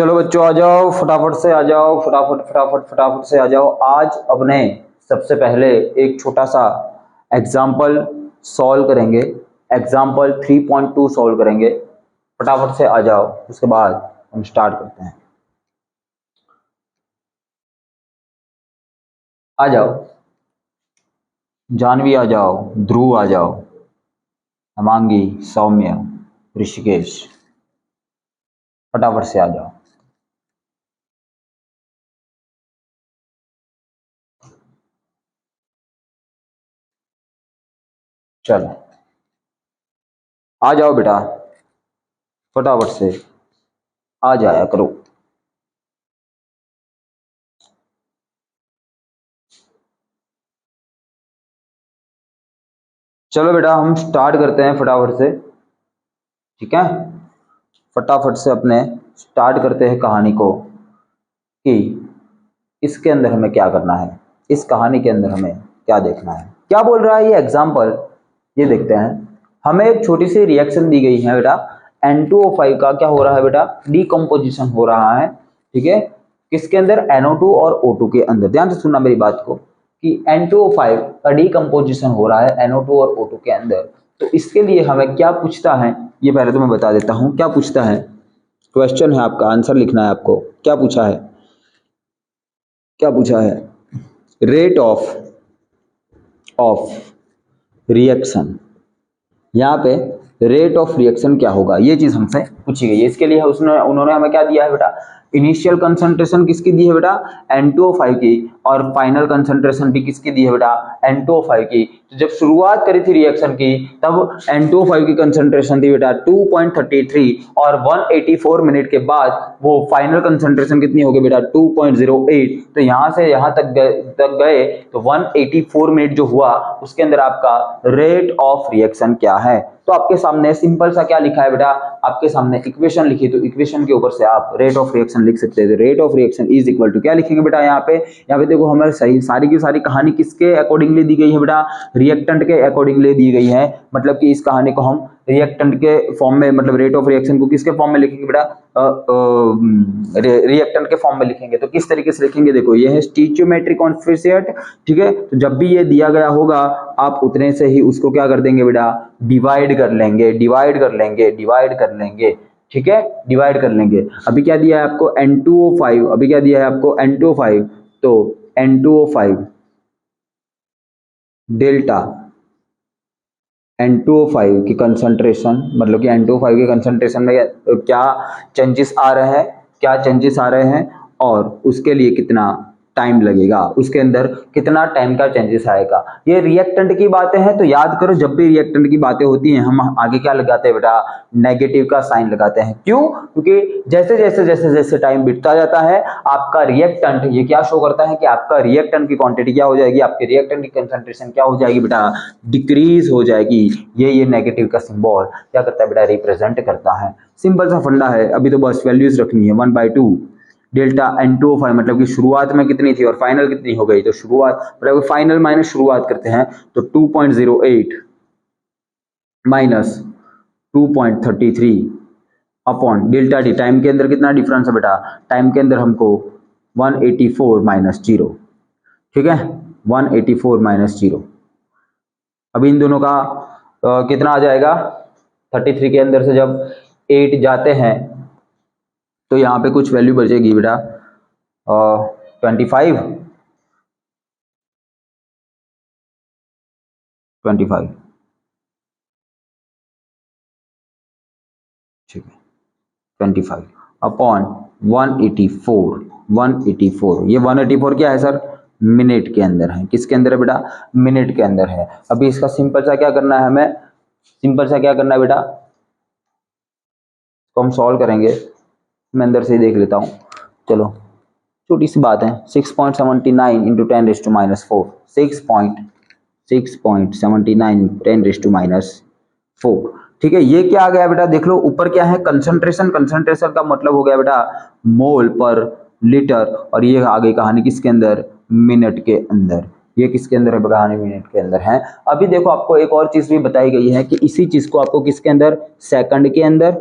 चलो बच्चों आ जाओ, फटाफट से आ जाओ, फटाफट से आ जाओ। आज अपने सबसे पहले एक छोटा सा एग्जाम्पल सॉल्व करेंगे, एग्जाम्पल 3.2 सॉल्व करेंगे। फटाफट से आ जाओ, उसके बाद हम स्टार्ट करते हैं। आ जाओ जानवी, आ जाओ ध्रुव, आ जाओ हेमांगी, सौम्य, ऋषिकेश, फटाफट से आ जाओ। चलो आ जाओ बेटा, फटाफट से आ जाया करो। चलो बेटा हम स्टार्ट करते हैं फटाफट से, ठीक है। फटाफट से अपने स्टार्ट करते हैं कहानी को कि इसके अंदर हमें क्या करना है, इस कहानी के अंदर हमें क्या देखना है, क्या बोल रहा है ये एग्जाम्पल, ये देखते हैं। हमें एक छोटी सी रिएक्शन दी गई है बेटा, N2O5 का क्या हो रहा है बेटा, डीकम्पोजिशन हो रहा है, ठीक है। किसके अंदर, NO2 और O2 के अंदर। ध्यान से सुनना मेरी बात को कि N2O5 का डीकम्पोजिशन हो रहा है NO2 और O2 के अंदर। तो इसके लिए हमें क्या पूछता है, ये पहले तो मैं बता देता हूं क्या पूछता है। क्वेश्चन है आपका, आंसर लिखना है आपको। क्या पूछा है, क्या पूछा है, रेट ऑफ रिएक्शन। यहाँ पे रेट ऑफ रिएक्शन क्या होगा, ये चीज हमसे पूछी गई है। इसके लिए उन्होंने हमें क्या दिया है बेटा, इनिशियल कंसंट्रेशन किसकी दी है बेटा, N2O5 की, और फाइनल कंसंट्रेशन भी किसकी दी है बेटा, N2O5 की। तो जब शुरुआत करी थी रिएक्शन की तब N2O5 की कंसंट्रेशन थी बेटा 2.33, और 184 मिनट के बाद वो फाइनल कंसंट्रेशन कितनी होगी बेटा 2.08। तो यहाँ से यहाँ तक गए तो 184 मिनट जो हुआ उसके अंदर आपका रेट ऑफ रिएक्शन क्या है। तो आपके सामने सिंपल सा क्या लिखा है बेटा, आपके सामने इक्वेशन लिखी, तो इक्वेशन के ऊपर से आप रेट ऑफ रिएक्शन लिख सकते हैं। Rate of reaction is equal to क्या लिखेंगे बेटा, यहाँ पे देखो हमारे सही सारी की सारी कहानी किसके अकॉर्डिंगली दी गई है बेटा, रिएक्टेंट के अकॉर्डिंगली दी गई है। मतलब कि इस कहानी को हम रिएक्टेंट के फॉर्म में, मतलब रेट ऑफ रिएक्शन को किसके फॉर्म में लिखेंगे बेटा, रिएक्टेंट के फॉर्म में लिखेंगे। तो किस तरीके से लिखेंगे, देखो ये है स्टिचियोमेट्रिक कोएफिशिएंट, ठीक है। तो जब भी ये दिया गया होगा आप उतने से ही उसको क्या कर देंगे बेटा, डिवाइड कर लेंगे, ठीक है, डिवाइड कर लेंगे। अभी क्या दिया है आपको N2O5, अभी क्या दिया है आपको N2O5, तो N2O5 डेल्टा N2O5 की कंसंट्रेशन, मतलब कि N2O5 के कंसंट्रेशन में क्या चेंजेस आ रहे हैं, और उसके लिए कितना टाइम लगेगा, उसके अंदर कितना टाइम का चेंजेस आएगा। ये रिएक्टेंट की बातें हैं, तो याद करो जब भी रिएक्टेंट की बातें होती हैं हम आगे क्या लगाते हैं बेटा, नेगेटिव का साइन लगाते हैं। क्यों, क्योंकि जैसे टाइम बीतता जाता है आपका रिएक्टेंट ये क्या शो करता है कि आपका रिएक्टेंट की क्वांटिटी क्या हो जाएगी, आपके रिएक्टेंट की कंसंट्रेशन क्या हो जाएगी बेटा, डिक्रीज हो जाएगी। ये नेगेटिव का सिंबल क्या करता है बेटा, रिप्रेजेंट करता है। सिंपल सा फंडा है। अभी तो बस वैल्यूज रखनी है 1/2 डेल्टा N2O5, मतलब कि शुरुआत में कितनी थी और फाइनल कितनी हो गई। तो शुरुआत मतलब फाइनल माइनस शुरुआत करते हैं, तो 2.08 minus 2.33 upon delta D. Time के अंदर कितना डिफरेंस है बेटा, टाइम के अंदर हमको 184 माइनस 0, ठीक है, 184 माइनस 0। अभी इन दोनों का कितना आ जाएगा, 33 के अंदर से जब 8 जाते हैं तो यहाँ पे कुछ वैल्यू बचेगी बेटा 25, ठीक है, 25 अपॉन 184। ये 184 क्या है सर, मिनट के अंदर है। किसके अंदर है बेटा, मिनट के अंदर है। अभी इसका सिंपल सा क्या करना है हमें, बेटा, तो हम सॉल्व करेंगे। मैं अंदर से ही देख लेता हूँ, चलो छोटी सी बात है। 6.79 इंटू 10⁻⁴, 6.79 10⁻⁴, ठीक है। ये क्या आ गया बेटा, देख लो ऊपर क्या है, कंसंट्रेशन का मतलब हो गया बेटा मोल पर लीटर, और ये आ गई कहानी किसके अंदर, मिनट के अंदर। ये किसके अंदर है, कहानी मिनट के अंदर है। अभी देखो आपको एक और चीज भी बताई गई है कि इसी चीज को आपको किसके अंदर, सेकंड के अंदर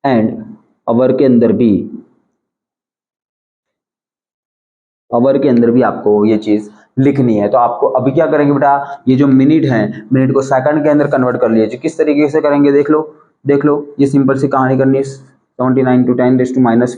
एंड आवर के अंदर भी आवर के अंदर भी आपको ये चीज लिखनी है। तो आपको अभी क्या करेंगे बेटा, ये जो मिनट है, मिनट को सेकंड के अंदर कन्वर्ट कर लीजिए। किस तरीके से करेंगे देख लो, ये सिंपल सी कहानी करनी है। 79 × 10⁻⁴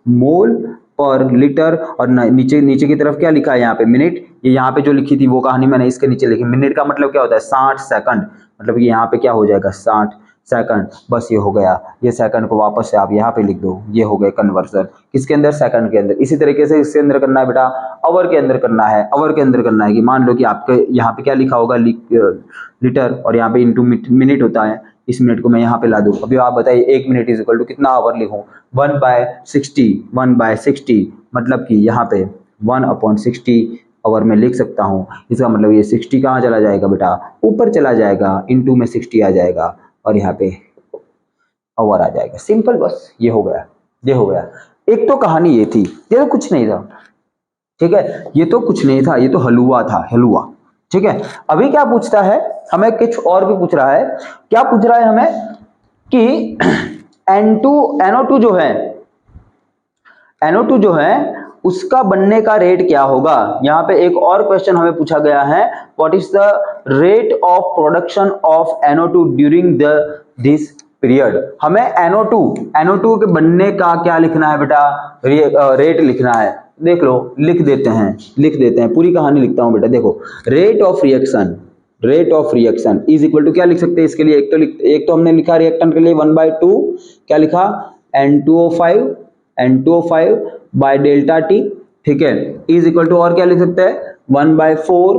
मोल पर लीटर, और नीचे की तरफ क्या लिखा है यहाँ पे मिनट। ये यहाँ पे जो लिखी थी वो कहानी मैंने इसके नीचे लिखी। मिनट का मतलब क्या होता है 60 सेकंड, मतलब कि यहाँ पे क्या हो जाएगा 60 सेकंड। बस ये हो गया, ये सेकंड को वापस से आप यहाँ पे लिख दो, ये हो गया कन्वर्जन किसके अंदर, सेकंड के अंदर। इसी तरीके से इसके अंदर करना है बेटा, आवर के अंदर करना है। आवर के अंदर करना है कि मान लो कि आपके यहाँ पे क्या लिखा होगा लीटर, और यहाँ पे इंटू मिनट होता है। इस मिनट को मैं यहाँ पे ला दूं। अभी आप बताइए 1 मिनट इज इक्वल टू कितना आवर लिखूं, 1/60 मतलब कि यहाँ पे 1/60 आवर में लिख सकता हूँ। इसका मतलब ये 60 कहाँ चला जाएगा बेटा, ऊपर चला जाएगा, इंटू में 60 आ जाएगा, और यहाँ पे आवर आ जाएगा। सिंपल, बस ये हो गया, ये हो गया। एक तो कहानी ये थी, ये तो कुछ नहीं था, ठीक है, ये तो कुछ नहीं था, ये तो हलवा था, हलवा, ठीक है। अभी क्या पूछता है हमें, कुछ और भी पूछ रहा है। क्या पूछ रहा है हमें कि NO2 जो है उसका बनने का रेट क्या होगा। यहाँ पे एक और क्वेश्चन हमें पूछा गया है, what is the rate of production of NO2 during this period. हमें NO2 के बनने का क्या लिखना है बेटा, रेट लिखना है। देख लो, लिख देते हैं, पूरी कहानी लिखता हूं बेटा। देखो, rate of reaction is equal to क्या लिख सकते हैं इसके लिए, एक तो हमने लिखा रिएक्टेंट के लिए 1/2, क्या लिखा N2O5 बाय डेल्टा टी, ठीक है, इज इक्वल टू और क्या लिख सकते हैं 1/4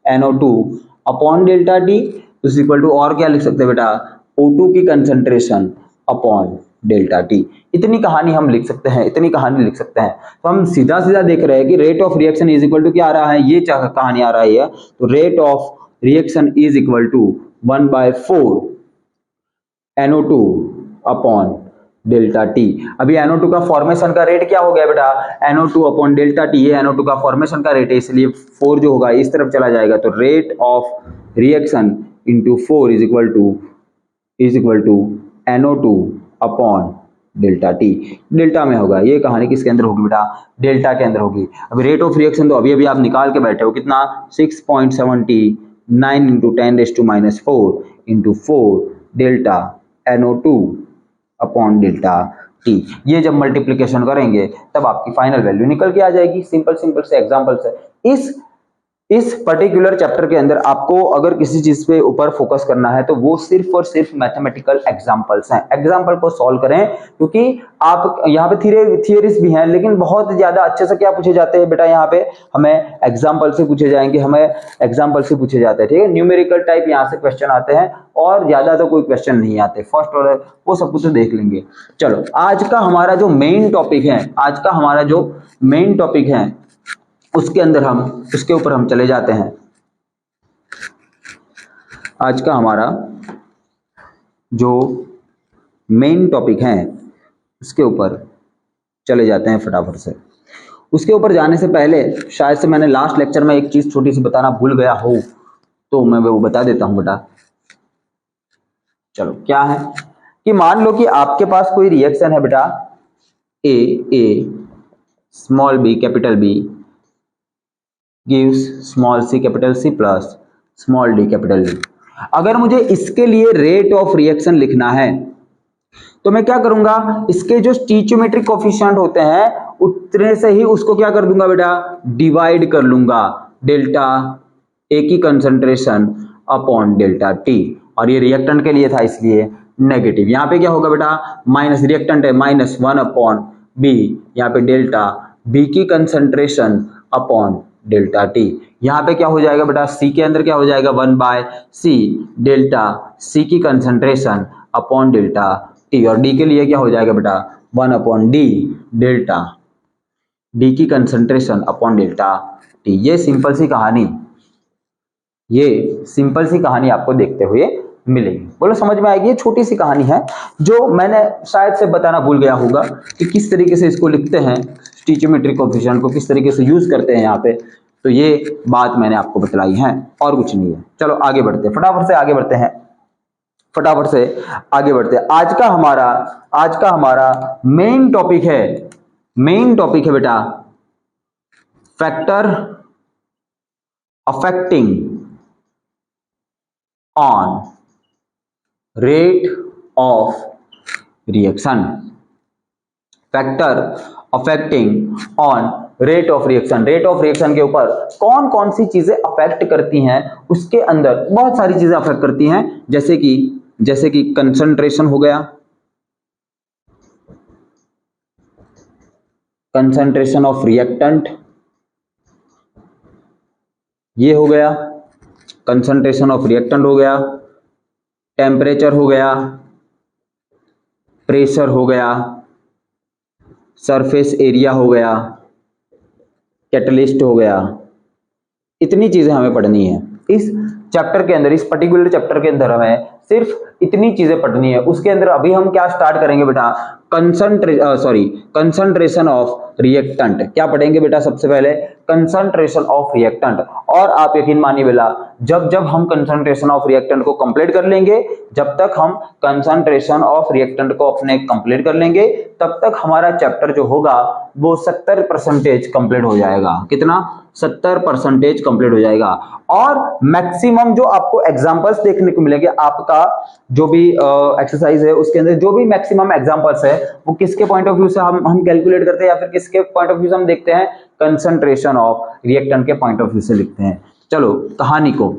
NO2 upon delta T, is equal to और क्या लिख सकते हैं बेटा O2 की कंसंट्रेशन अपॉन डेल्टा टी। इतनी कहानी हम लिख सकते हैं, तो हम सीधा देख रहे हैं कि rate of reaction is equal to क्या आ रहा है, ये कहानी आ रही है। तो rate of reaction is equal to 1/4 NO2 upon delta T. अभी NO2 का फॉर्मेशन का रेट क्या हो गया बेटा, NO2 अपॉन डेल्टा टी, ये NO2 का फॉर्मेशन का रेट है, इसलिए 4 जो होगा इस तरफ चला जाएगा। तो rate of reaction into 4 is equal to NO2 upon delta T. Delta में होगा, ये कहानी किसके अंदर होगी बेटा, डेल्टा के अंदर होगी। अभी रेट ऑफ रिएक्शन तो अभी आप निकाल के बैठे हो, कितना 6.79 into 10⁻⁴ into 4 delta NO2 upon delta T. ये जब मल्टीप्लीकेशन करेंगे तब आपकी फाइनल वैल्यू निकल के आ जाएगी। सिंपल से एग्जांपल से इस पर्टिकुलर चैप्टर के अंदर आपको अगर किसी चीज पे ऊपर फोकस करना है तो वो सिर्फ और सिर्फ मैथमेटिकल एग्जांपल्स हैं। एग्जांपल को सॉल्व करें, क्योंकि आप यहाँ पे थियरीज भी हैं, लेकिन बहुत ज्यादा अच्छे से क्या पूछे जाते हैं बेटा, यहाँ पे हमें एग्जांपल से पूछे जाएंगे, ठीक है। न्यूमेरिकल टाइप यहाँ से क्वेश्चन आते हैं, और ज्यादा तो कोई क्वेश्चन नहीं आते। फर्स्ट ऑर्डर वो सब कुछ तो देख लेंगे। चलो, आज का हमारा जो मेन टॉपिक है उसके ऊपर हम चले जाते हैं। आज का हमारा जो मेन टॉपिक है उसके ऊपर चले जाते हैं फटाफट से। उसके ऊपर जाने से पहले शायद से मैंने लास्ट लेक्चर में एक चीज छोटी सी बताना भूल गया हो, तो मैं वो बता देता हूं बेटा। चलो, क्या है कि मान लो कि आपके पास कोई रिएक्शन है बेटा, a small b capital B gives small c capital C plus small d capital D। अगर मुझे इसके लिए रेट ऑफ रिएक्शन लिखना है तो मैं क्या करूंगा, इसके जो स्टीचियोमेट्रिक कोफिशिएंट होते हैं उतने से ही उसको क्या कर दूंगा बेटा, डिवाइड कर लूंगा, डेल्टा ए की कंसंट्रेशन अपॉन डेल्टा टी। और ये रिएक्टेंट के लिए था इसलिए नेगेटिव। यहाँ पे क्या होगा बेटा, माइनस, रिएक्टेंट है -1 अपॉन बी, यहाँ पे डेल्टा बी की कंसंट्रेशन अपॉन डेल्टा टी। यहाँ पे क्या हो जाएगा बेटा, सी के अंदर क्या हो जाएगा 1/c डेल्टा सी की कंसंट्रेशन अपॉन डेल्टा टी। और डी के लिए क्या हो जाएगा बेटा 1/d डेल्टा डी की कंसंट्रेशन अपॉन डेल्टा टी। ये सिंपल सी कहानी आपको देखते हुए मिलेगी। बोलो समझ में आएगी। ये छोटी सी कहानी है जो मैंने शायद से बताना भूल गया होगा कि किस तरीके से इसको लिखते हैं, स्टीचियोमेट्रिक कोफिशिएंट को किस तरीके से यूज करते हैं यहाँ पे। तो ये बात मैंने आपको बतलाई है और कुछ नहीं है। चलो आगे बढ़ते हैं, फटाफट से आगे बढ़ते हैं। आज का हमारा मेन टॉपिक है बेटा factor affecting on rate of reaction, factor affecting on rate of reaction, rate of reaction के ऊपर कौन कौन सी चीजें अफेक्ट करती हैं, उसके अंदर बहुत सारी चीजें अफेक्ट करती हैं, जैसे कि कंसंट्रेशन हो गया, कंसंट्रेशन ऑफ रिएक्टेंट, ये हो गया कंसंट्रेशन ऑफ रिएक्टेंट हो गया, टेम्परेचर हो गया, प्रेशर हो गया, सरफेस एरिया हो गया, कैटलिस्ट हो गया। इतनी चीजें हमें पढ़नी है इस चैप्टर के अंदर, इस पर्टिकुलर चैप्टर के अंदर हमें सिर्फ इतनी चीजें पढ़नी है। उसके अंदर अभी हम क्या स्टार्ट करेंगे बेटा, कंसंट्रेशन ऑफ रिएक्टेंट। क्या पढ़ेंगे बेटा, सबसे पहले कंसंट्रेशन ऑफ रिएक्टेंट। और आप यकीन मानिए बेटा, जब हम कंसंट्रेशन ऑफ रिएक्टेंट को कंप्लीट कर लेंगे, जब तक हम कंसंट्रेशन ऑफ रिएक्टेंट को अपने कंप्लीट कर लेंगे, तब तक हमारा चैप्टर जो होगा वो 70% कंप्लीट हो जाएगा। कितना? 70% कंप्लीट हो जाएगा। और मैक्सिमम जो आपको एग्जांपल्स देखने को मिलेंगे, आपका जो भी एक्सरसाइज है उसके अंदर जो भी मैक्सिमम एग्जांपल्स है वो किसके पॉइंट ऑफ व्यू से हम कैलकुलेट करते हैं, या फिर किसके पॉइंट ऑफ व्यू से हम देखते हैं, कंसंट्रेशन ऑफ रिएक्टेंट के पॉइंट ऑफ व्यू से लिखते हैं। चलो कहानी को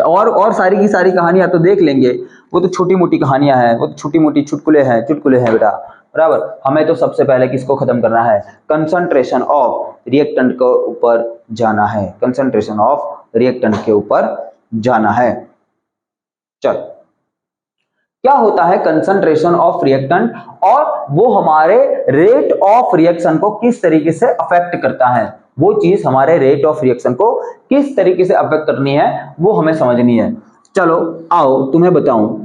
और सारी की सारी कहानियां तो देख लेंगे, वो तो छोटी मोटी कहानियां हैं, वो तो छोटी मोटी चुटकुले हैं बेटा, बराबर। हमें तो सबसे पहले किसको खत्म करना है, कंसंट्रेशन ऑफ रिएक्टेंट के ऊपर जाना है, कंसंट्रेशन ऑफ रिएक्टेंट के ऊपर जाना है। चल, क्या होता है कंसंट्रेशन ऑफ रिएक्टेंट, और वो हमारे रेट ऑफ रिएक्शन को किस तरीके से अफेक्ट करता है, वो चीज हमारे रेट ऑफ रिएक्शन को किस तरीके से अफेक्ट करनी है वो हमें समझनी है। चलो आओ तुम्हें बताऊं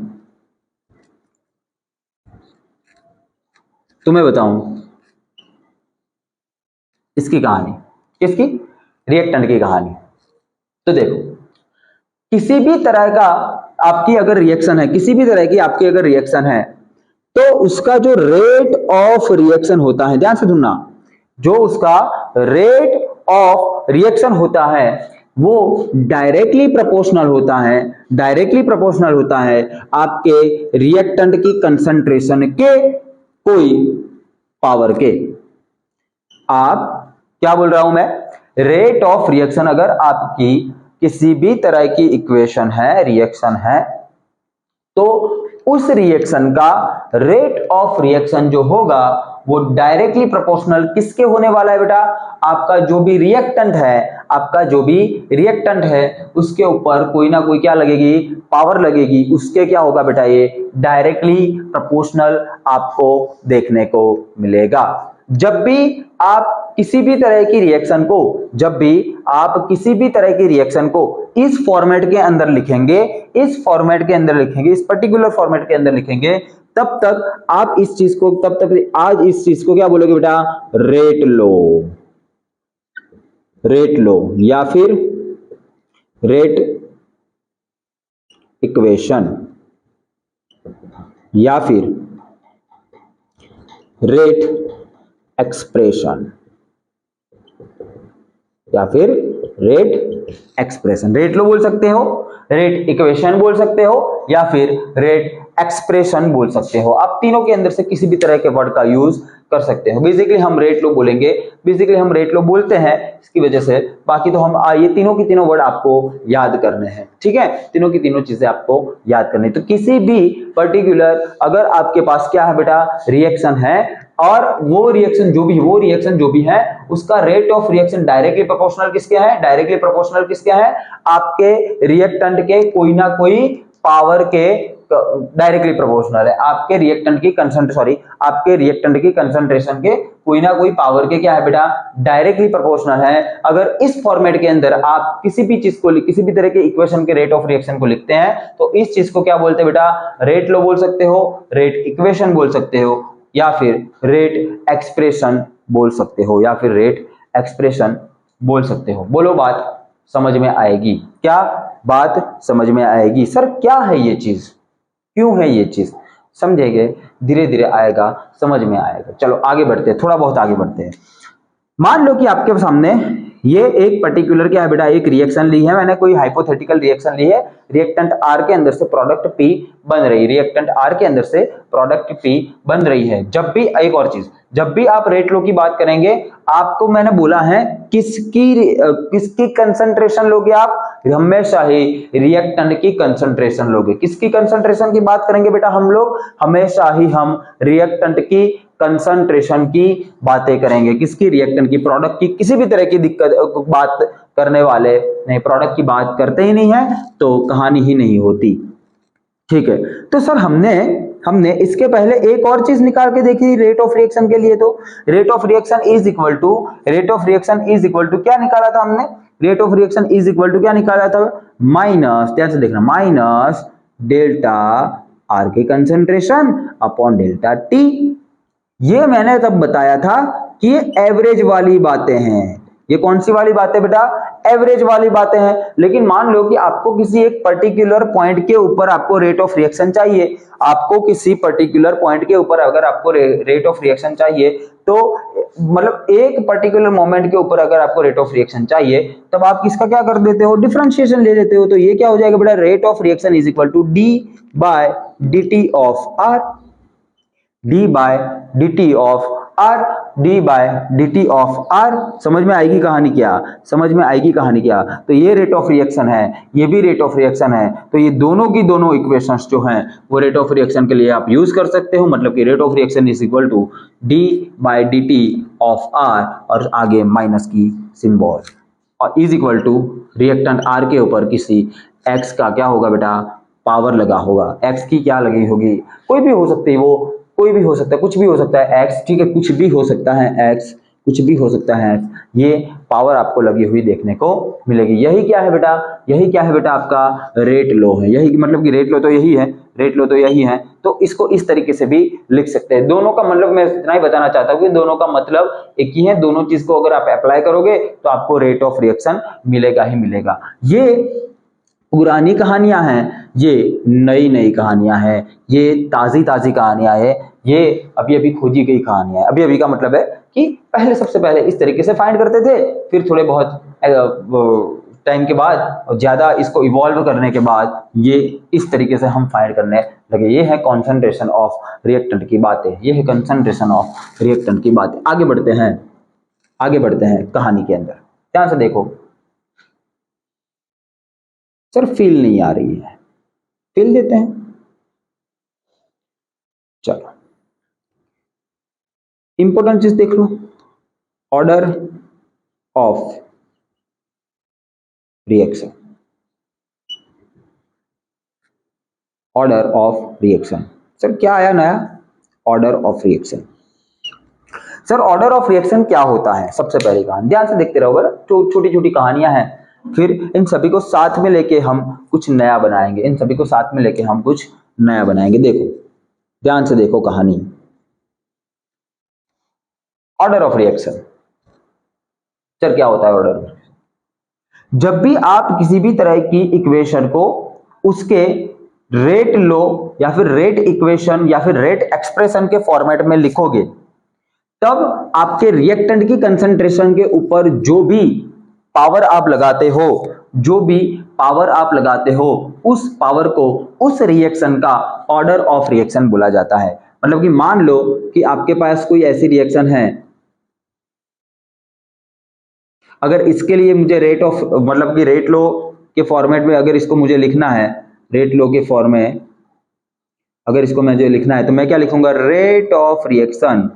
इसकी कहानी, किसकी, रिएक्टेंट की कहानी। तो देखो, किसी भी तरह का आपकी अगर रिएक्शन है, किसी भी तरह की आपकी अगर रिएक्शन है, तो उसका जो रेट ऑफ रिएक्शन होता है, ध्यान से सुनना, जो उसका रेट ऑफ रिएक्शन होता है वो डायरेक्टली प्रोपोर्शनल होता है आपके रिएक्टेंट की कंसंट्रेशन के कोई पावर के। आप क्या बोल रहा हूं मैं, रेट ऑफ रिएक्शन अगर आपकी किसी भी तरह की इक्वेशन है, रिएक्शन है, तो उस रिएक्शन का रेट ऑफ रिएक्शन जो होगा वो डायरेक्टली प्रोपोर्शनल किसके होने वाला है बेटा, आपका जो भी रिएक्टेंट है उसके ऊपर कोई ना कोई क्या लगेगी, पावर लगेगी, उसके क्या होगा बेटा, ये डायरेक्टली प्रोपोर्शनल आपको देखने को मिलेगा। जब भी आप किसी भी तरह की रिएक्शन को इस फॉर्मेट के अंदर लिखेंगे, इस पर्टिकुलर फॉर्मेट के अंदर लिखेंगे, तब तक आप इस चीज को क्या बोलोगे बेटा, रेट लो या फिर रेट इक्वेशन या फिर रेट एक्सप्रेशन रेट लो बोल सकते हो, रेट इक्वेशन बोल सकते हो, या फिर रेट एक्सप्रेशन बोल सकते हो। आप तीनों के अंदर से किसी भी तरह के वर्ड का यूज कर सकते हो। बेसिकली हम रेट लो बोलेंगे, हम रेट लो बोलते हैं इसकी वजह से, बाकी तो हम ये तीनों की तीनों वर्ड आपको याद करने हैं, ठीक है, तीनों की तीनों चीजें आपको याद करनी। तो किसी भी पर्टिकुलर अगर आपके पास क्या है बेटा, रिएक्शन है, और वो रिएक्शन जो भी है उसका rate of reaction directly proportional किसके है, आपके रिएक्टेंट के कोई ना कोई पावर के डायरेक्टली प्रोपोर्शनल है, आपके रिएक्टेंट की कंसंट्रेशन के कोई ना कोई पावर के क्या है बेटा, डायरेक्टली प्रोपोर्शनल है। अगर इस फॉर्मेट के अंदर आप किसी भी तरह के इक्वेशन के रेट ऑफ रिएक्शन को लिखते हैं, तो इस चीज को क्या बोलते हैं बेटा, रेट लो बोल सकते हो, रेट इक्वेशन बोल सकते हो, या फिर रेट एक्सप्रेशन बोल सकते हो। बोलो, बात समझ में आएगी क्या? बात समझ में आएगी। सर क्या है ये चीज, क्यों है ये चीज, समझेंगे, धीरे धीरे आएगा, समझ में आएगा। चलो आगे बढ़ते हैं, थोड़ा बहुत आगे बढ़ते हैं। मान लो कि आपके सामने ये एक पर्टिकुलर क्या है बेटा, एक रिएक्शन ली है मैंने, कोई हाइपोथेटिकल रिएक्शन ली है, रिएक्टेंट R के अंदर से प्रोडक्ट P बन रही है, रिएक्टेंट R के अंदर से प्रोडक्ट P बन रही है। जब भी, एक और चीज, जब भी आप रेट लो की बात करेंगे, आपको मैंने बोला है किसकी कंसंट्रेशन लोगे आप, हमेशा ही रिएक्टेंट की कंसंट्रेशन लोगे। किसकी कंसंट्रेशन की बात करेंगे बेटा हम लोग, हमेशा ही हम रिएक्टेंट की कंसंट्रेशन की बातें करेंगे। किसकी, रिएक्टेंट की। प्रोडक्ट की किसी भी तरह की दिक्कत बात करने वाले नहीं, प्रोडक्ट की बात करते ही नहीं है तो कहानी ही नहीं होती। ठीक है, तो सर हमने इसके पहले एक और चीज निकाल के देखी रेट ऑफ रिएक्शन के लिए। तो rate of reaction is equal to क्या निकाला था हमने, rate of reaction is equal to क्या निकाला था, माइनस, ध्यान से देखना, माइनस डेल्टा आर की कंसंट्रेशन अपॉन डेल्टा टी। ये मैंने तब बताया था कि ये एवरेज वाली बातें हैं। ये कौन सी वाली बातें बेटा, एवरेज वाली बातें हैं। लेकिन मान लो कि आपको किसी एक पर्टिकुलर पॉइंट के ऊपर आपको रेट ऑफ रिएक्शन चाहिए, आपको किसी पर्टिकुलर पॉइंट के ऊपर अगर आपको रेट ऑफ रिएक्शन चाहिए, तो मतलब एक पर्टिकुलर मोमेंट के ऊपर अगर आपको रेट ऑफ रिएक्शन चाहिए, तब आप किसका क्या कर देते हो, डिफरेंशिएशन ले लेते हो। तो ये क्या हो जाएगा बेटा, rate of reaction is equal to D by dt of R, D by dt of R, D by dt of R. समझ में आएगी कहानी क्या, समझ में आएगी कहानी क्या। तो ये रेट ऑफ रिएक्शन है, ये भी रेट ऑफ रिएक्शन है। तो ये दोनों की दोनों इक्वेशंस जो हैं वो रेट ऑफ रिएक्शन के लिए आप यूज कर सकते हो। मतलब कि rate of reaction is equal to D by dt of R और आगे माइनस की सिंबल, और is equal to reactant R के ऊपर किसी एक्स का क्या होगा बेटा, पावर लगा होगा। एक्स की क्या लगी होगी, कोई भी हो सकती है, वो कोई भी हो सकता है, कुछ भी हो सकता है एक्स, ठीक है, कुछ भी हो सकता है एक्स, कुछ भी हो सकता है। ये पावर आपको लगी हुई देखने को मिलेगी। यही क्या है बेटा, यही क्या है बेटा, आपका रेट लो है। यही मतलब कि रेट लो तो यही है, रेट लो तो यही है। तो इसको इस तरीके से भी लिख सकते हैं। दोनों का मतलब मैं इतना ही बताना चाहता हूं कि दोनों का मतलब एक ही है। दोनों चीज को अगर आप अप्लाई करोगे तो आपको रेट ऑफ रिएक्शन मिलेगा ही मिलेगा। ये पुरानी कहानियां हैं, ये नई नई कहानियां हैं, ये ताजी ताजी कहानियां हैं, ये अभी अभी खोजी गई कहानियां है। अभी अभी का मतलब है कि पहले, सबसे पहले इस तरीके से फाइंड करते थे, फिर थोड़े बहुत टाइम के बाद और ज्यादा इसको इवॉल्व करने के बाद ये इस तरीके से हम फाइंड करने लगे। ये है कॉन्सेंट्रेशन ऑफ रिएक्टेंट की बातें, ये है कंसंट्रेशन ऑफ रिएक्टेंट की बातें। आगे बढ़ते हैं, आगे बढ़ते हैं कहानी के अंदर। ध्यान से देखो सर, फील नहीं आ रही है, फील देते हैं। चलो, इंपॉर्टेंट चीज देख लो, order of reaction, order of reaction. Sir क्या आया नया, order of reaction. Sir order of reaction क्या होता है, सबसे पहली कहानी ध्यान से देखते रहो, छोटी छोटी कहानियां हैं, फिर इन सभी को साथ में लेके हम कुछ नया बनाएंगे, इन सभी को साथ में लेके हम कुछ नया बनाएंगे। देखो ध्यान से देखो कहानी, ऑर्डर ऑफ रिएक्शन। सर क्या होता है ऑर्डर ऑफ रिएक्शन, जब भी आप किसी भी तरह की इक्वेशन को उसके रेट लो या फिर रेट इक्वेशन या फिर रेट एक्सप्रेशन के फॉर्मेट में लिखोगे, तब आपके रिएक्टेंट की कंसंट्रेशन के ऊपर जो भी पावर आप लगाते हो, जो भी पावर आप लगाते हो, उस पावर को, उस रिएक्शन का ऑर्डर ऑफ रिएक्शन बोला जाता है। मतलब कि मान लो कि आपके पास कोई ऐसी रिएक्शन है, अगर इसके लिए मुझे रेट ऑफ, मतलब कि रेट लो के फॉर्मेट में अगर इसको मुझे लिखना है, रेट लो के फॉर्म में अगर इसको मुझे लिखना है, तो मैं क्या लिखूंगा, rate of reaction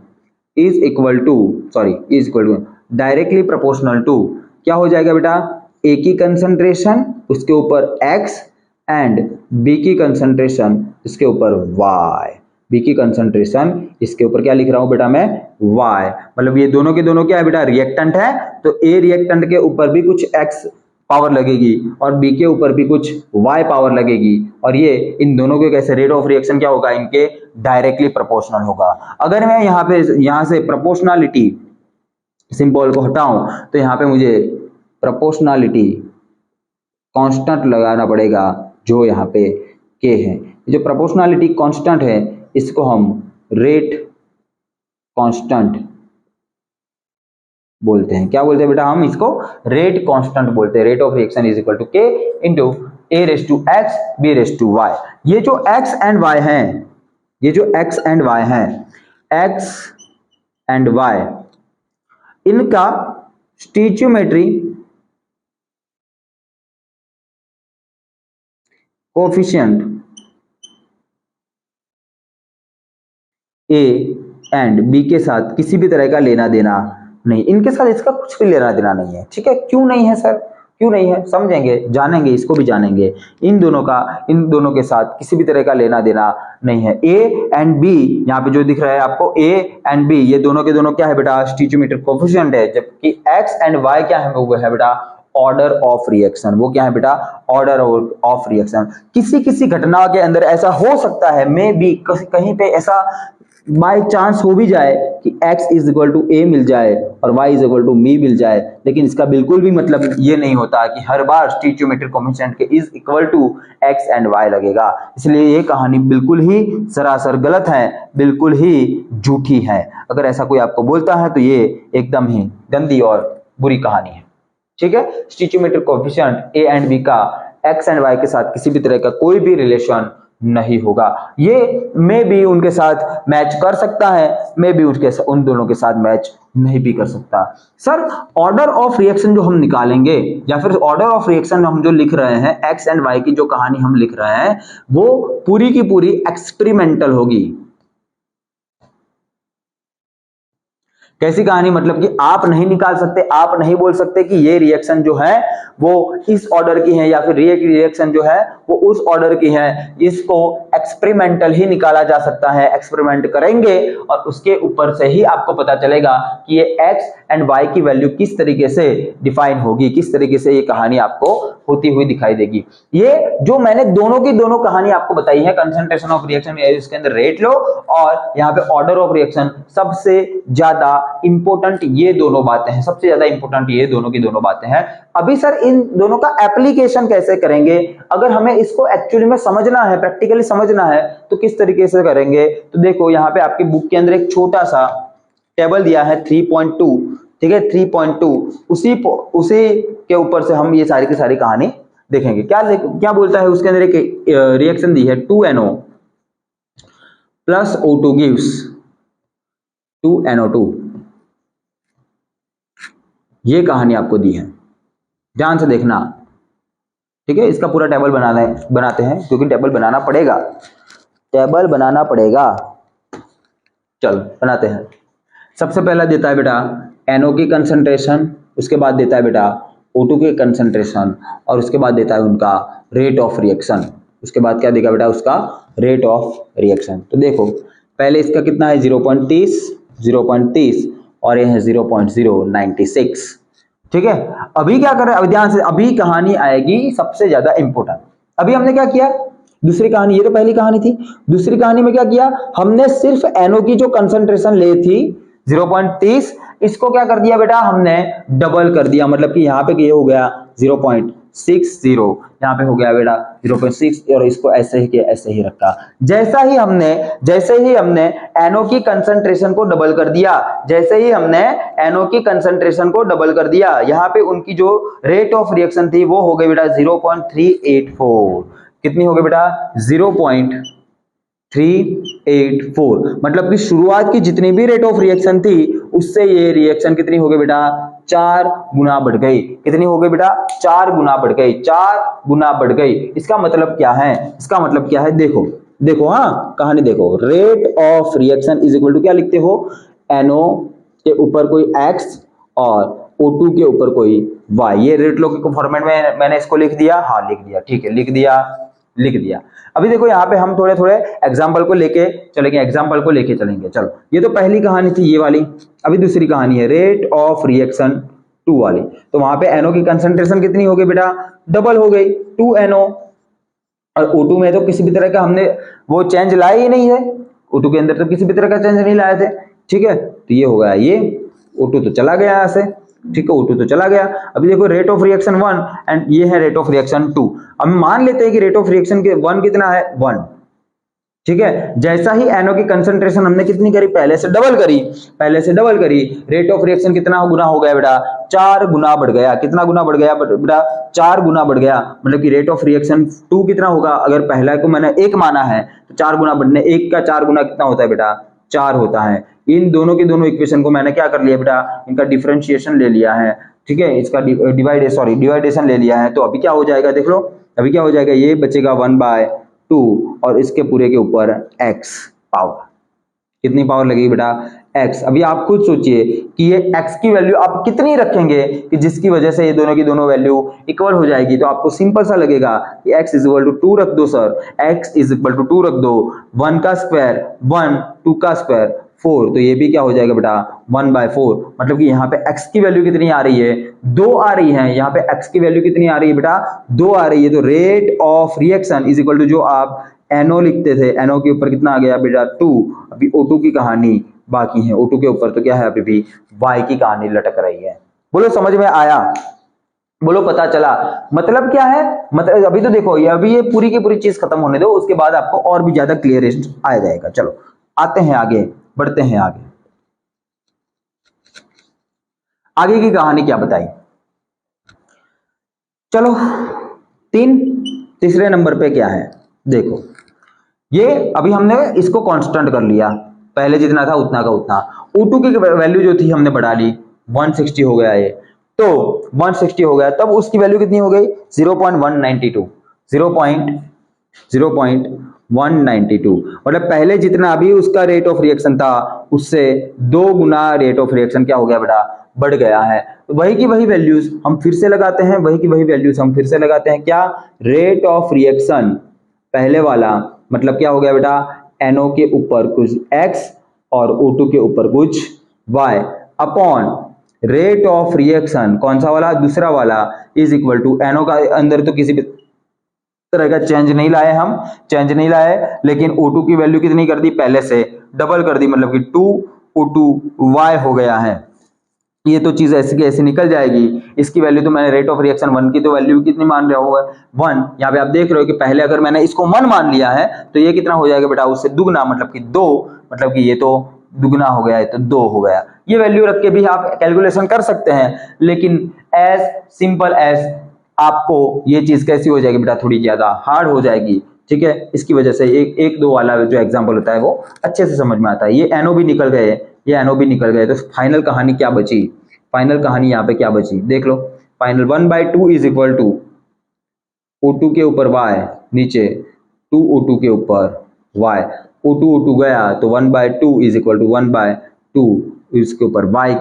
is equal to, is equal to directly proportional to, क्या हो जाएगा बेटा, ए की कंसंट्रेशन उसके ऊपर एक्स एंड बी की कंसंट्रेशन इसके ऊपर वाई, बी की कंसंट्रेशन इसके ऊपर क्या लिख रहा हूं बेटा मैं, वाई। मतलब ये दोनों के दोनों क्या है बेटा, रिएक्टेंट है, तो ए रिएक्टेंट के ऊपर भी कुछ एक्स पावर लगेगी और बी के ऊपर भी कुछ वाई पावर लगेगी, और ये इन दोनों के कैसे रेट ऑफ रिएक्शन क्या होगा, इनके डायरेक्टली प्रोपोर्शनल होगा। अगर मैं यहां से प्रोपोर्शनलिटी सिंबल को हटाऊं तो यहां पे मुझे प्रोपोर्शनलिटी कांस्टेंट लगाना पड़ेगा, जो यहाँ पे के है। जो प्रोपोर्शनलिटी कांस्टेंट है इसको हम रेट कांस्टेंट बोलते हैं। क्या बोलते हैं बेटा? हम इसको रेट कांस्टेंट बोलते हैं। Rate of reaction is equal to k into a raise to x b raise to y. ये जो एक्स एंड वाई हैं, ये जो एक्स एंड वाई हैं, एक्स एंड वाई, इनका stoichiometry coefficient a and b के साथ किसी भी तरह का लेना देना नहीं, इनके साथ इसका कुछ भी लेना देना नहीं है। ठीक है, क्यों नहीं है सर? क्यों नहीं है समझेंगे, जानेंगे, इसको भी जानेंगे। इन दोनों के साथ किसी भी तरह का लेना देना नहीं है। ए एंड बी यहाँ पे जो दिख रहा है आपको, ए एंड बी ये दोनों के दोनों क्या है बेटा? स्टीचियोमेट्रिक कोफिशिएंट है। जबकि एक्स एंड वाई क्या है? वो है बेटा ऑर्डर ऑफ रिएक्शन। वो क्या है बेटा? Order of reaction. किसी किसी घटना के अंदर ऐसा हो सकता है, मे बी कहीं पे ऐसा बाय चांस हो भी जाए कि x is equal to a मिल जाए और y is equal to b मिल जाए, लेकिन इसका बिल्कुल भी मतलब ये नहीं होता कि हर बार stoichiometric coefficient K is equal to x and y लगेगा। इसलिए ये कहानी बिल्कुल ही सरासर गलत है, बिल्कुल ही झूठी है। अगर ऐसा कोई आपको बोलता है तो ये एकदम ही गंदी और बुरी कहानी है। ठीक है, स्टीचियोमेट्रिक कोफिशिएंट ए एंड बी का x एंड y के साथ किसी भी तरह का कोई भी रिलेशन नहीं होगा। ये मे भी उनके साथ मैच कर सकता है, मे भी उन दोनों के साथ मैच नहीं भी कर सकता। सर ऑर्डर ऑफ रिएक्शन जो हम निकालेंगे या फिर ऑर्डर ऑफ रिएक्शन हम जो लिख रहे हैं, एक्स एंड वाई की जो कहानी हम लिख रहे हैं, वो पूरी की पूरी एक्सपेरिमेंटल होगी। कैसी कहानी? मतलब कि आप नहीं निकाल सकते, आप नहीं बोल सकते कि ये रिएक्शन जो है वो इस ऑर्डर की है या फिर ये रिएक्शन जो है वो उस ऑर्डर की है। इसको एक्सपेरिमेंटल ही निकाला जा सकता है। एक्सपेरिमेंट करेंगे और उसके ऊपर से ही आपको पता चलेगा कि ये एक्स एंड वाई की वैल्यू किस तरीके से डिफाइन होगी, किस तरीके से ये कहानी आपको होती हुई दिखाई देगी। ये जो मैंने दोनों की दोनों कहानी आपको बताई है, कंसंट्रेशन ऑफ रिएक्शन, इसके अंदर रेट लो और यहाँ पे ऑर्डर ऑफ रिएक्शन, सबसे ज्यादा इंपॉर्टेंट ये दोनों बातें हैं, सबसे ज्यादा इंपॉर्टेंट ये दोनों की दोनों बातें हैं। अभी सर इन दोनों का एप्लीकेशन कैसे करेंगे? अगर हमें इसको एक्चुअली में समझना है, प्रैक्टिकली समझना है, तो किस तरीके से करेंगे? तो देखो यहाँ पे आपकी बुक के अंदर एक छोटा सा टेबल दिया है 3.2, ठीक है 3.2, उसी के ऊपर से हम ये सारी की सारी कहानी देखेंगे। क्या बोलता है उसके अंदर? एक रिएक्शन दी है 2NO plus O2 gives 2NO2। ये कहानी आपको दी है, ध्यान से देखना। ठीक है, इसका पूरा टेबल बनाते हैं क्योंकि टेबल बनाना पड़ेगा, टेबल बनाना पड़ेगा। चलो बनाते हैं। सबसे पहला देता है बेटा NO की कंसंट्रेशन, उसके बाद देता है बेटा O2 के कंसंट्रेशन और उसके बाद देता है उनका रेट ऑफ रिएक्शन। उसके बाद क्या देगा बेटा? उसका रेट ऑफ रिएक्शन। तो देखो पहले इसका कितना है 0.30 और ये है 0.096। ठीक है, अभी क्या कर रहे हैं? अभी ध्यान से, अभी कहानी आएगी सबसे ज्यादा इंपोर्टेंट। अभी हमने क्या किया? दूसरी कहानी, ये तो पहली कहानी थी। दूसरी कहानी में क्या किया हमने? सिर्फ NO की जो कंसंट्रेशन ली थी 0.30, इसको क्या कर दिया बेटा? हमने डबल कर दिया। मतलब कि यहाँ पे ये हो गया 0.60, यहाँ पे हो गया बेटा 0.6 और इसको ऐसे ही के ऐसे ही रखा। जैसे ही हमने NO की कंसंट्रेशन को डबल कर दिया, जैसे ही हमने NO की कंसंट्रेशन को डबल कर दिया, यहाँ पे उनकी जो रेट ऑफ रिएक्शन थी वो हो गई बेटा 0.384। कितनी हो गई बेटा? 0.384। मतलब कि शुरुआत की जितनी भी रेट ऑफ रिएक्शन थी उससे ये रिएक्शन कितनी हो गई बेटा? 4 गुना बढ़ गई। कितनी हो गई बेटा? 4 गुना बढ़ गई, 4 गुना बढ़ गई। इसका मतलब क्या है? इसका मतलब क्या है? देखो हाँ कहानी देखो। Rate of reaction is equal to क्या लिखते हो? NO के ऊपर कोई X और O2 के ऊपर कोई Y। ये रेट लॉ के फॉर्मेट में मैंने इसको लिख दिया। हाँ लिख दिया, ठीक है लिख दिया। अभी देखो यहाँ पे हम थोड़े एग्जाम्पल को लेके चलेंगे। चलो ये तो पहली कहानी थी ये वाली। अभी दूसरी कहानी है रेट ऑफ रिएक्शन 2 वाली। तो वहां पे NO की कंसंट्रेशन कितनी हो गई बेटा? डबल हो गई 2NO। और O2 में तो किसी भी तरह का हमने वो चेंज लाया ही नहीं है। O2 के अंदर तो किसी भी तरह का चेंज नहीं लाए थे। ठीक है, तो ये हो गया, ये O2 तो चला गया यहाँ से। ठीक है, O2 तो चला गया। अभी देखो रेट ऑफ रिएक्शन 1 एंड ये है रेट ऑफ रिएक्शन 2। अब मान लेते हैं कि रेट ऑफ रिएक्शन के 1 कितना है? 1। ठीक है। जैसा ही NO की कंसंट्रेशन हमने कितनी करी, पहले से डबल करी, रेट ऑफ रिएक्शन कितना गुना हो गया बेटा, 4 गुना बढ़ गया। कितना गुना बढ़ गया बेटा, 4 गुना बढ़ गया। मतलब कि रेट ऑफ रिएक्शन 2 कितना होगा, अगर पहला को मैंने 1 माना है तो 4 गुना बढ़ने, 1 का 4 गुना कितना होता है बेटा, 4 होता है। इन दोनों की दोनों इक्वेशन को मैंने क्या कर लिया बेटा, इनका डिफरेंशिएशन ले लिया है, ठीक है, इसका डिवाइडेशन ले लिया है। तो अभी क्या हो जाएगा, देख लो अभी क्या हो जाएगा, ये बचेगा 1/2 और इसके पूरे के ऊपर x पावर, कितनी पावर लगेगी बेटा, x। अभी आप खुद सोचिए कि ये x की वैल्यू आप कितनी रखेंगे कि जिसकी वजह से ये दोनों की दोनों वैल्यू इक्वल हो जाएगी। तो आपको सिंपल सा लगेगा कि x इज इक्वल टू 2 रख दो sir, x is equal to 2 रख दो, 1 का स्क्वायर 1, 2 का स्क्वायर 4, तो ये भी क्या हो जाएगा बेटा 1/4। मतलब कि यहाँ पे x की वैल्यू कितनी आ रही है, 2 आ रही है। यहाँ पे x की वैल्यू कितनी आ रही है बेटा, 2 आ रही है। तो rate of reaction is equal to, जो आप NO लिखते थे, NO के ऊपर कितना आ गया बेटा 2। अभी O2 की कहानी बाकी है, O2 के ऊपर तो क्या है, अभी भी Y की कहानी लटक रही है। बोलो समझ में आया, बोलो पता चला, मतलब क्या है, मतलब अभी तो देखो ये अभी ये पूरी की पूरी चीज खत्म होने दो, उसके बाद आपको और भी ज्यादा क्लियरेस्ट आ जाएगा। चलो आते हैं आगे, बढ़ते हैं आगे। आगे की कहानी क्या बताई, चलो तीसरे नंबर पे क्या है, देखो ये अभी हमने इसको कांस्टेंट कर लिया, पहले जितना था उतना का उतना। O2 की वैल्यू जो थी हमने बढ़ा ली, 160 हो गया ये, तो 160 हो गया, तब उसकी वैल्यू कितनी हो गई 0.192, 0.192। मतलब पहले जितना अभी उसका रेट ऑफ रिएक्शन था उससे 2 गुना रेट ऑफ रिएक्शन क्या हो गया बेटा, बढ़ गया है। तो वही की वही वैल्यूज हम फिर से लगाते हैं, क्या, रेट ऑफ रिएक्शन पहले वाला मतलब क्या हो गया बेटा, NO के ऊपर कुछ x और O2 के ऊपर कुछ y upon rate of reaction कौन सा वाला, दूसरा वाला, इज इक्वल टू NO का अंदर तो किसी भी तरह का चेंज नहीं लाए, लेकिन O2 की वैल्यू कितनी कर दी, पहले से डबल कर दी, मतलब कि 2O2y हो गया है। ये तो चीज ऐसी की ऐसी निकल जाएगी। इसकी वैल्यू तो मैंने रेट ऑफ रिएक्शन 1 की तो वैल्यू कितनी मान रहा हूँ 1, यहाँ पे आप देख रहे हो कि पहले अगर मैंने इसको 1 मान लिया है तो ये कितना हो जाएगा बेटा, उससे दुगना, मतलब कि 2, मतलब कि ये तो दुगना हो गया है तो 2 हो गया। ये वैल्यू रख के भी आप कैलकुलेशन कर सकते हैं, लेकिन एज सिंपल एज आपको ये चीज कैसी हो जाएगी बेटा, थोड़ी ज्यादा हार्ड हो जाएगी, ठीक है। इसकी वजह से एक दो वाला जो एग्जाम्पल होता है वो अच्छे से समझ में आता है। ये NO भी निकल गए, तो फाइनल कहानी क्या बची, फाइनल कहानी यहाँ पे क्या बची देख लो, final 1/2 is equal to O2 के ऊपर y, नीचे 2O2 के ऊपर y, O2 गया तो 1/2 इज इक्वल टू 1/2 इसके ऊपर y।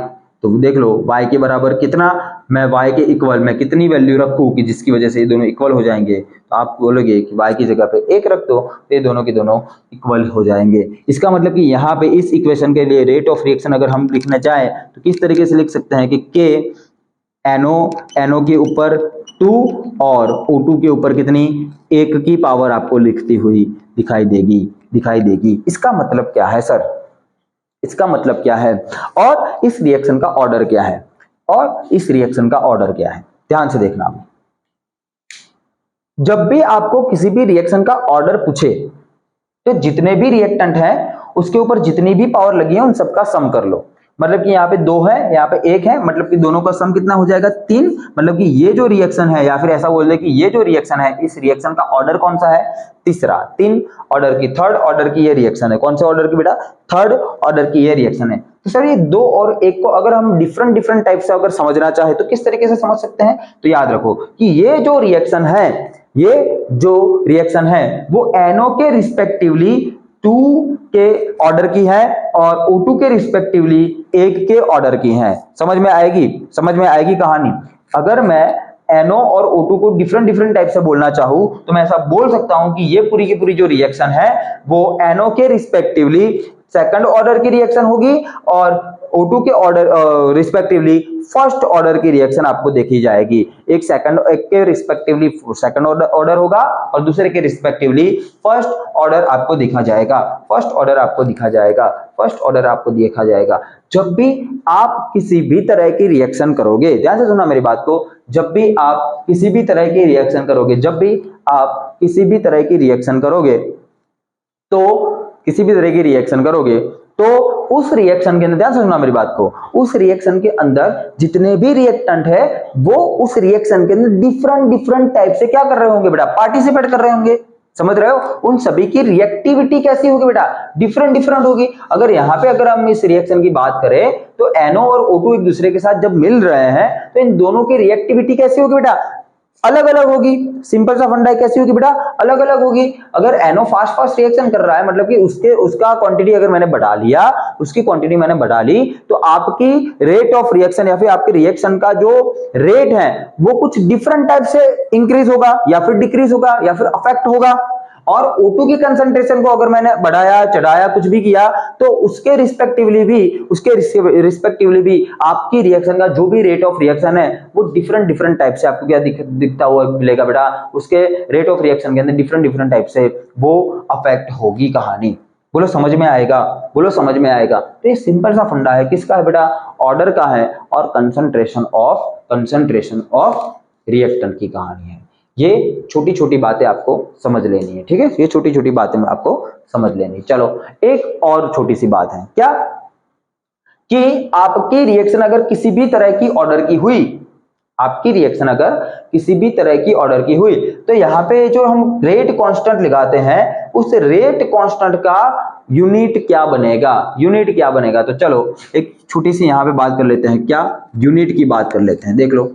तो देख लो y के बराबर कितना, मैं y के इक्वल में कितनी वैल्यू रखूं कि जिसकी वजह से ये दोनों इक्वल हो जाएंगे, तो आप बोलोगे कि y की जगह पे 1 रख दो, ये दोनों के दोनों इक्वल हो जाएंगे। इसका मतलब कि यहाँ पे इस इक्वेशन के लिए रेट ऑफ रिएक्शन अगर हम लिखना चाहें तो किस तरीके से लिख सकते हैं कि K NO के ऊपर 2 और O2 के ऊपर कितनी, 1 की पावर आपको लिखती हुई दिखाई देगी। इसका मतलब क्या है सर, इसका मतलब क्या है, और इस रिएक्शन का ऑर्डर क्या है, ध्यान से देखना। जब भी आपको किसी भी रिएक्शन का ऑर्डर पूछे तो जितने भी रिएक्टेंट हैं उसके ऊपर जितनी भी पावर लगी है उन सबका सम कर लो। मतलब कि यहाँ पे 2 है, यहाँ पे 1 है, मतलब कि दोनों का सम कितना हो जाएगा 3। मतलब कि ये जो रिएक्शन है, या फिर ऐसा बोल दे कि ये जो रिएक्शन है, इस रिएक्शन का ऑर्डर कौन सा है, तीसरा, 3 ऑर्डर की, थर्ड ऑर्डर की ये रिएक्शन है। कौन से ऑर्डर की बेटा, थर्ड ऑर्डर की ये रिएक्शन है। तो सर ये 2 और 1 को अगर हम डिफरेंट टाइप से अगर समझना चाहे तो किस तरीके से समझ सकते हैं, तो याद रखो कि ये जो रिएक्शन है वो NO के रिस्पेक्टिवली 2 के ऑर्डर की है और O2 के रिस्पेक्टिवली 1 के ऑर्डर की है। समझ में आएगी कहानी। अगर मैं NO और O2 को डिफरेंट टाइप से बोलना चाहूं तो मैं ऐसा बोल सकता हूं कि ये पूरी की पूरी जो रिएक्शन है वो NO के रिस्पेक्टिवली सेकंड ऑर्डर की रिएक्शन होगी और O2 के ऑर्डर रिस्पेक्टिवली फर्स्ट ऑर्डर की रिएक्शन आपको देखी जाएगी। एक के रिस्पेक्टिवली सेकंड ऑर्डर होगा और दूसरे के रिस्पेक्टिवली फर्स्ट ऑर्डर आपको देखा जाएगा। जब भी आप किसी भी तरह की रिएक्शन करोगे, ध्यान से सुनना मेरी बात को, जब भी आप किसी भी तरह की रिएक्शन करोगे तो किसी भी तरह की रिएक्शन करोगे तो उस रिएक्शन के अंदर, ध्यान सुनना मेरी बात को, उस रिएक्शन के अंदर जितने भी रिएक्टेंट है वो उस रिएक्शन के अंदर डिफरेंट डिफरेंट टाइप से क्या कर रहे होंगे बेटा, पार्टिसिपेट कर रहे होंगे। समझ रहे हो? उन सभी की रिएक्टिविटी कैसी होगी बेटा, डिफरेंट डिफरेंट होगी। अगर यहाँ पे अगर हम इस रिएक्शन की बात करें तो NO और O2 एक दूसरे के साथ जब मिल रहे हैं तो इन दोनों की रिएक्टिविटी कैसी होगी बेटा, अलग अलग होगी। सिंपल सा फंडा कैसी होगी बेटा, अलग अलग होगी। अगर NO फास्ट फास्ट रिएक्शन कर रहा है मतलब कि उसका क्वांटिटी अगर मैंने बढ़ा लिया, उसकी क्वांटिटी मैंने बढ़ा ली, तो आपकी रेट ऑफ रिएक्शन या फिर आपके रिएक्शन का जो रेट है वो कुछ डिफरेंट टाइप से इंक्रीज होगा या फिर डिक्रीज होगा या फिर अफेक्ट होगा। और O2 की कंसंट्रेशन को अगर मैंने बढ़ाया चढ़ाया कुछ भी किया तो उसके रिस्पेक्टिवली भी आपकी रिएक्शन का जो भी रेट ऑफ रिएक्शन है वो डिफरेंट डिफरेंट टाइप से आपको क्या दिखता हुआ मिलेगा बेटा, उसके रेट ऑफ रिएक्शन के अंदर डिफरेंट डिफरेंट टाइप से वो अफेक्ट होगी कहानी। बोलो समझ में आएगा, बोलो समझ में आएगा। तो ये सिंपल सा फंडा है, किसका है बेटा, ऑर्डर का है और कंसंट्रेशन ऑफ रिएक्टेंट की कहानी है। ये छोटी छोटी बातें आपको समझ लेनी है, ठीक है, ये छोटी छोटी बातें आपको समझ लेनी है। चलो एक और छोटी सी बात है, क्या कि आपकी रिएक्शन अगर किसी भी तरह की ऑर्डर की हुई, आपकी रिएक्शन अगर किसी भी तरह की ऑर्डर की हुई तो यहाँ पे जो हम रेट कांस्टेंट लगाते हैं उस रेट कांस्टेंट का यूनिट क्या बनेगा, यूनिट क्या बनेगा। तो चलो एक छोटी सी यहाँ पे बात कर लेते हैं, क्या यूनिट की बात कर लेते हैं। देख लो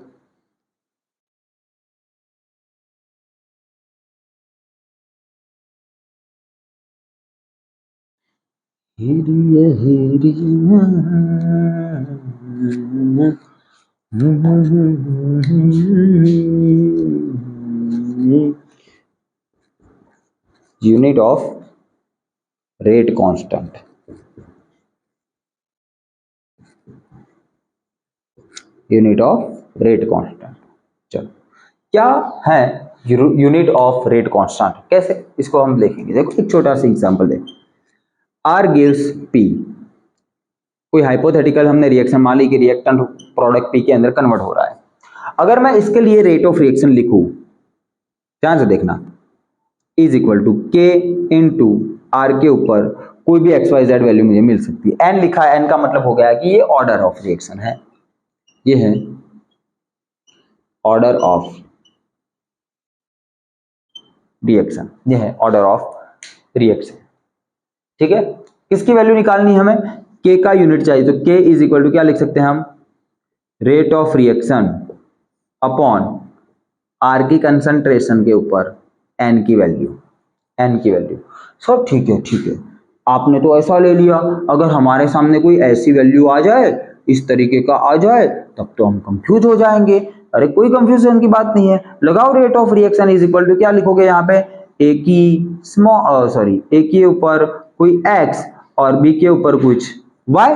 unit of rate constant, unit of rate constant. चलो क्या है यूनिट ऑफ रेट कांस्टेंट, कैसे इसको हम देखेंगे। देखो एक छोटा सा एग्जांपल देखो, R gives P, कोई हाइपोथेटिकल हमने रिएक्शन मान ली कि रिएक्टेंट प्रोडक्ट P के अंदर कन्वर्ट हो रहा है। अगर मैं इसके लिए रेट ऑफ रिएक्शन लिखूं, ध्यान से देखना, is equal to K into R के ऊपर कोई भी XYZ वैल्यू मुझे मिल सकती है। N लिखा है, N का मतलब हो गया कि ये ऑर्डर ऑफ रिएक्शन है, ये है ऑर्डर ऑफ रिएक्शन, ये है ऑर्डर ऑफ रिएक्शन, ठीक है। किसकी वैल्यू निकालनी है हमें, K का यूनिट चाहिए, तो K इज इक्वल टू क्या लिख सकते हैं हम, rate of reaction upon R की कंसंट्रेशन के ऊपर N की वैल्यू, N की वैल्यू। सर ठीक है ठीक है, आपने तो ऐसा ले लिया, अगर हमारे सामने कोई ऐसी वैल्यू आ जाए, इस तरीके का आ जाए, तब तो हम कंफ्यूज हो जाएंगे। अरे कोई कंफ्यूजन की बात नहीं है, लगाओ rate of reaction is equal to क्या लिखोगे यहाँ पे, ए के ऊपर कोई x और b के ऊपर कुछ y।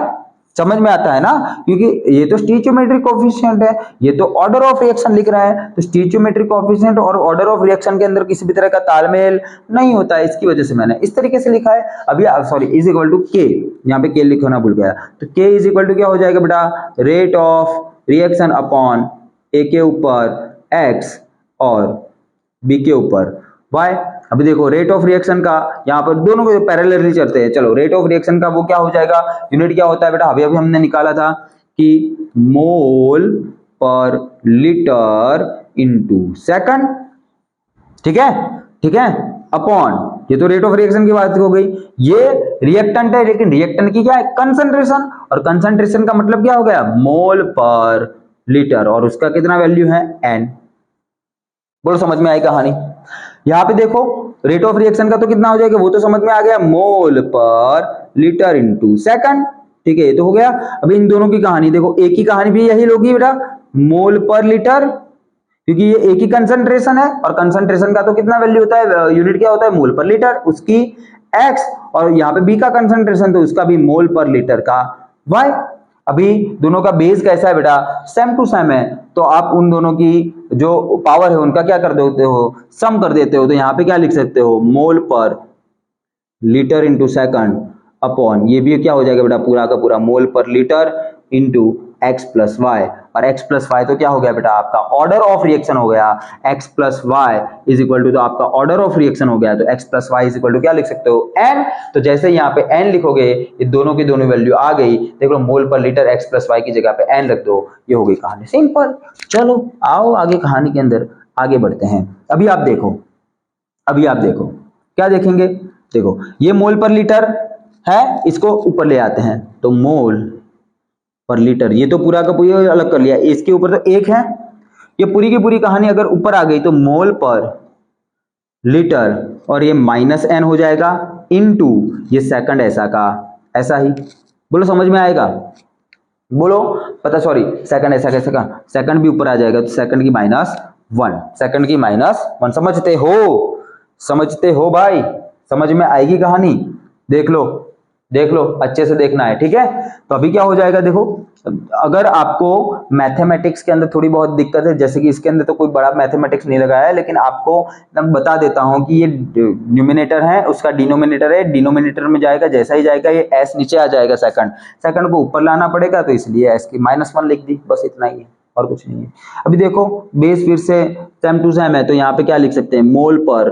समझ में आता है ना, क्योंकि ये तो स्टोइचियोमेट्रिक कोएफिशिएंट है, ये तो ऑर्डर ऑफ रिएक्शन लिख रहा है, तो स्टोइचियोमेट्रिक कोएफिशिएंट और ऑर्डर ऑफ रिएक्शन के अंदर किसी भी तरह का तालमेल नहीं होता है, इसकी वजह से मैंने इस तरीके से लिखा है। अभी सॉरी, इज इक्वल टू के, यहाँ पे के लिखना भूल गया, तो के इज इक्वल टू क्या हो जाएगा बेटा, रेट ऑफ रिएक्शन अपॉन ए के ऊपर x और b के ऊपर y। अभी देखो रेट ऑफ रिएक्शन का यहाँ पर दोनों को पैरेलली चलते हैं। चलो रेट ऑफ रिएक्शन का वो क्या हो जाएगा, यूनिट क्या होता है बेटा, अभी हमने निकाला था कि मोल पर लीटर इनटू सेकंड, ठीक है ठीक है, अपॉन, ये तो रेट ऑफ रिएक्शन की बात हो गई, ये रिएक्टेंट है लेकिन रिएक्टेंट की क्या है, कंसंट्रेशन, और कंसंट्रेशन का मतलब क्या हो गया, मोल पर लीटर, और उसका कितना वैल्यू है n। बोलो समझ में आई कहानी। यहाँ पे देखो रेट ऑफ रिएक्शन का तो कितना हो जाएगा, वो तो समझ में आ गया, मोल पर लीटर इनटू सेकंड, ठीक है, ये तो हो गया। अभी इन दोनों की कहानी देखो, एक ही कहानी भी यही होगी बेटा, मोल पर लीटर, क्योंकि ये एक ही कंसंट्रेशन है, और कंसंट्रेशन का तो कितना वैल्यू होता है, यूनिट क्या होता है, मोल पर लीटर, उसकी x, और यहाँ पे b का कंसंट्रेशन तो उसका भी मोल पर लीटर का y। अभी दोनों का बेस कैसा है बेटा, सेम टू सेम है, तो आप उन दोनों की जो पावर है उनका क्या कर देते हो, सम कर देते हो, तो यहाँ पे क्या लिख सकते हो, मोल पर लीटर इंटू सेकंड अपॉन, ये भी क्या हो जाएगा बेटा, पूरा का पूरा मोल पर litre into x plus Y, और x प्लस वाई तो क्या हो गया बेटा आपका ऑर्डर ऑफ रिएक्शन हो गया, x plus y is equal to तो आपका ऑर्डर ऑफ रिएक्शन हो गया, तो x plus y is equal to क्या लिख सकते हो n। तो जैसे यहाँ पे n लिखोगे ये दोनों की दोनों वैल्यू आ गई, देख लो मोल पर लीटर x प्लस वाई की जगह पे n रख दो, ये हो गई कहानी सिंपल। चलो आओ आगे कहानी के अंदर आगे बढ़ते हैं। अभी आप देखो, अभी आप देखो क्या देखेंगे, देखो ये मोल पर लीटर है, इसको ऊपर ले आते हैं तो मोल पर लीटर, ये तो पूरा का पूरा अलग कर लिया, इसके ऊपर तो एक है, ये पूरी की पूरी कहानी अगर ऊपर आ गई तो मोल पर लीटर और ये माइनस एन हो जाएगा इनटू ये सेकंड ऐसा का ऐसा ही। बोलो समझ में आएगा, बोलो पता, सॉरी सेकंड ऐसा कैसे का, सेकंड भी ऊपर आ जाएगा तो सेकंड की माइनस वन, सेकंड की माइनस वन। समझते हो, समझते हो भाई, समझ में आएगी कहानी, देख लो देख लो अच्छे से देखना है, ठीक है। तो अभी क्या हो जाएगा देखो, अगर आपको मैथमेटिक्स के अंदर थोड़ी बहुत दिक्कत है, जैसे कि इसके अंदर तो कोई बड़ा मैथमेटिक्स नहीं लगाया है, लेकिन आपको बता देता हूं कि ये न्यूमिनेटर है उसका डिनोमिनेटर है, डिनोमिनेटर में जाएगा जैसा ही जाएगा ये एस नीचे आ जाएगा, सेकंड सेकंड को ऊपर लाना पड़ेगा तो इसलिए एस की माइनस वन लिख दी, बस इतना ही है और कुछ नहीं है। अभी देखो बेस फिर से सेम टू सेम है, तो यहाँ पे क्या लिख सकते हैं, मोल पर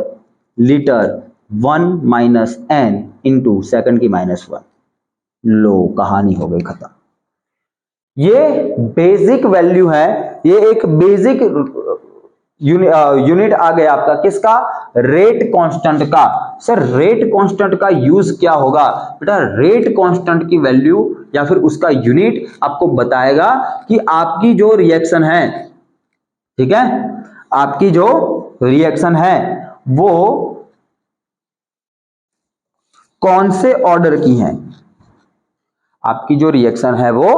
litre 1 minus n into second की माइनस वन। लो कहानी हो गई खत्म। ये बेसिक वैल्यू है, ये एक बेसिक यूनिट आ गया आपका किसका, रेट कांस्टेंट का। सर रेट कांस्टेंट का यूज क्या होगा बेटा, रेट कांस्टेंट की वैल्यू या फिर उसका यूनिट आपको बताएगा कि आपकी जो रिएक्शन है, ठीक है, आपकी जो रिएक्शन है वो कौन से ऑर्डर की है, आपकी जो रिएक्शन है वो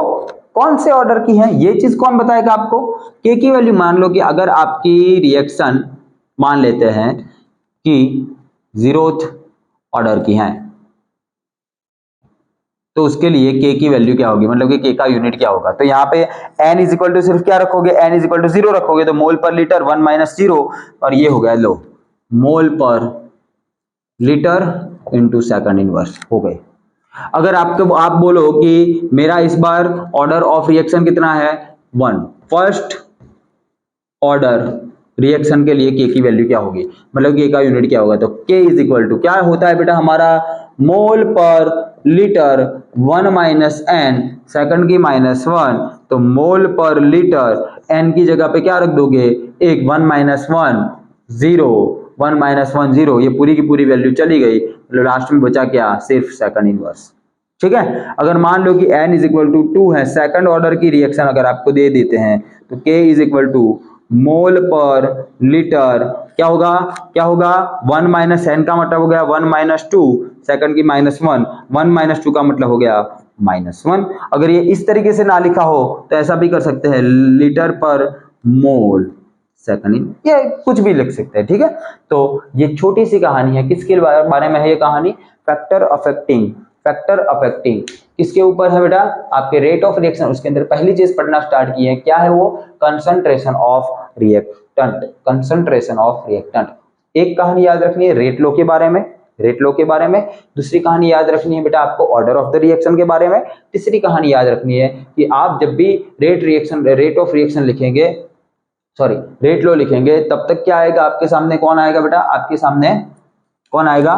कौन से ऑर्डर की है, ये चीज कौन बताएगा आपको। के की वैल्यू मान लो कि अगर आपकी रिएक्शन मान लेते हैं कि 0th ऑर्डर की है, तो उसके लिए के की वैल्यू क्या होगी, मतलब कि के का यूनिट क्या होगा। तो यहाँ पे n इज इक्वल टू सिर्फ क्या रखोगे, n इज इक्वल टू 0 रखोगे, तो मोल पर लीटर 1 माइनस 0, और ये हो गया लो मोल पर लीटर इंटू सेकंड इनवर्स हो गए। अगर आपको आप बोलो कि मेरा इस बार ऑर्डर ऑफ रिएक्शन कितना है 1, फर्स्ट ऑर्डर रिएक्शन के लिए के की वैल्यू क्या होगी, मतलब के का यूनिट क्या होगा, तो के इज इक्वल टू क्या होता है बेटा हमारा मोल पर लीटर 1 माइनस एन सेकंड की माइनस वन, तो मोल पर लीटर एन की जगह पे क्या रख दोगे एक 1 माइनस वन 0, 1 माइनस वन 0, ये पूरी की पूरी वैल्यू चली गई, लास्ट में बचा क्या सिर्फ सेकंड इनवर्स, ठीक है। अगर मान लो कि n इज इक्वल टू 2 है, सेकंड ऑर्डर की रिएक्शन अगर आपको दे देते हैं तो k इज इक्वल टू मोल पर लीटर क्या होगा 1 माइनस एन का मतलब हो गया 1 माइनस टू, सेकंड की माइनस वन, 1 माइनस टू का मतलब हो गया माइनस वन। अगर ये इस तरीके से ना लिखा हो तो ऐसा भी कर सकते हैं लीटर पर मोल सेकंड इन, या कुछ भी लिख सकते हैं, ठीक है। तो ये छोटी सी कहानी है, किसके बारे में है ये कहानी, फैक्टर अफेक्टिंग, फैक्टर अफेक्टिंग किसके ऊपर है बेटा, आपके रेट ऑफ रिएक्शन। उसके अंदर पहली चीज पढ़ना स्टार्ट की है, क्या है वो, concentration of reactant, concentration of reactant. एक कहानी याद रखनी है रेट लो के बारे में, रेट लो के बारे में, दूसरी कहानी याद रखनी है बेटा आपको ऑर्डर ऑफ द रिएक्शन के बारे में, तीसरी कहानी याद रखनी है कि आप जब भी रेट ऑफ रिएक्शन लिखेंगे, सॉरी रेट लो लिखेंगे, तब तक क्या आएगा आपके सामने, कौन आएगा बेटा आपके सामने, कौन आएगा,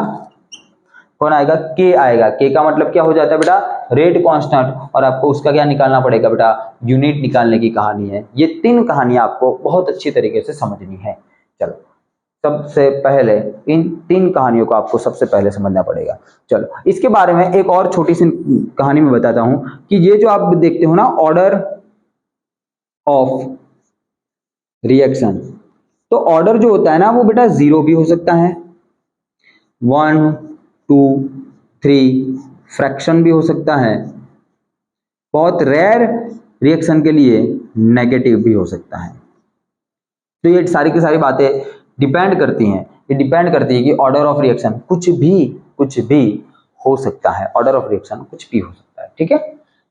कौन आएगा, के आएगा। के का मतलब क्या हो जाता है बेटा, रेट कांस्टेंट, और आपको उसका क्या निकालना पड़ेगा बेटा, यूनिट निकालने की कहानी है। ये तीन कहानियां आपको बहुत अच्छी तरीके से समझनी है। चलो सबसे पहले इन तीन कहानियों को आपको सबसे पहले समझना पड़ेगा। चलो इसके बारे में एक और छोटी सी कहानी में बताता हूं कि ये जो आप देखते हो ना ऑर्डर ऑफ रिएक्शन, तो ऑर्डर जो होता है ना वो बेटा 0 भी हो सकता है, 1 2 3 फ्रैक्शन भी हो सकता है, बहुत रेयर रिएक्शन के लिए नेगेटिव भी हो सकता है। तो ये सारी की सारी बातें डिपेंड करती हैं, ये डिपेंड करती है कि ऑर्डर ऑफ रिएक्शन कुछ भी हो सकता है, ऑर्डर ऑफ रिएक्शन कुछ भी हो सकता है, ठीक है।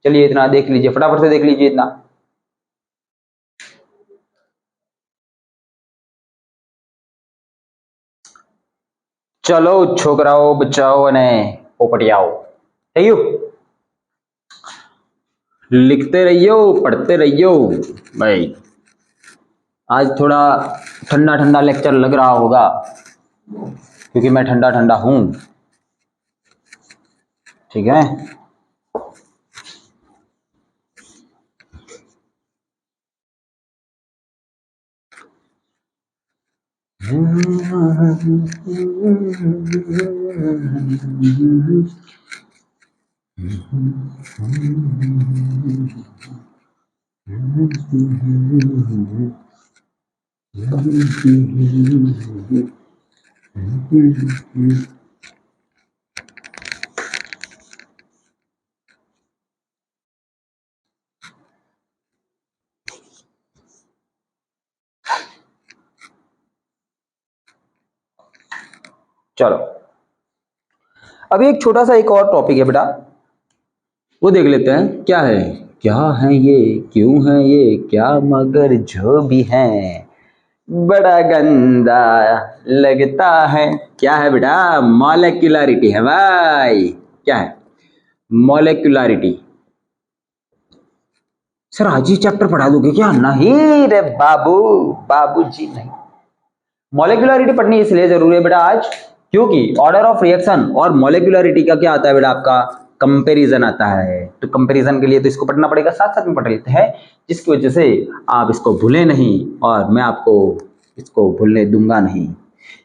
चलिए इतना देख लीजिए, फटाफट से देख लीजिए इतना। चलो छोकराओ बच्चाओ ने पोपटियाओ, थैंक यू। लिखते रहियो, पढ़ते रहियो भाई। आज थोड़ा ठंडा ठंडा लेक्चर लग रहा होगा क्योंकि मैं ठंडा ठंडा हूं, ठीक है। चलो अभी एक छोटा सा एक और टॉपिक है बेटा, वो देख लेते हैं क्या है। क्या है ये, क्यों है ये, क्या मगर जो भी है बड़ा गंदा लगता है। क्या है बेटा? मॉलिक्यूलरिटी है भाई। क्या है? मॉलिक्यूलरिटी। सर आज ही चैप्टर पढ़ा दोगे क्या? नहीं रे बाबू, बाबूजी नहीं। मॉलिक्यूलरिटी पढ़नी इसलिए जरूरी है बेटा आज क्योंकि ऑर्डर ऑफ रिएक्शन और मॉलिक्यूलरिटी का क्या आता है बेटा? आपका कंपैरिजन आता है। तो कंपैरिजन के लिए तो इसको पढ़ना पड़ेगा, साथ साथ में पढ़ लेते हैं, जिसकी वजह से आप इसको भूले नहीं और मैं आपको इसको भूलने दूंगा नहीं।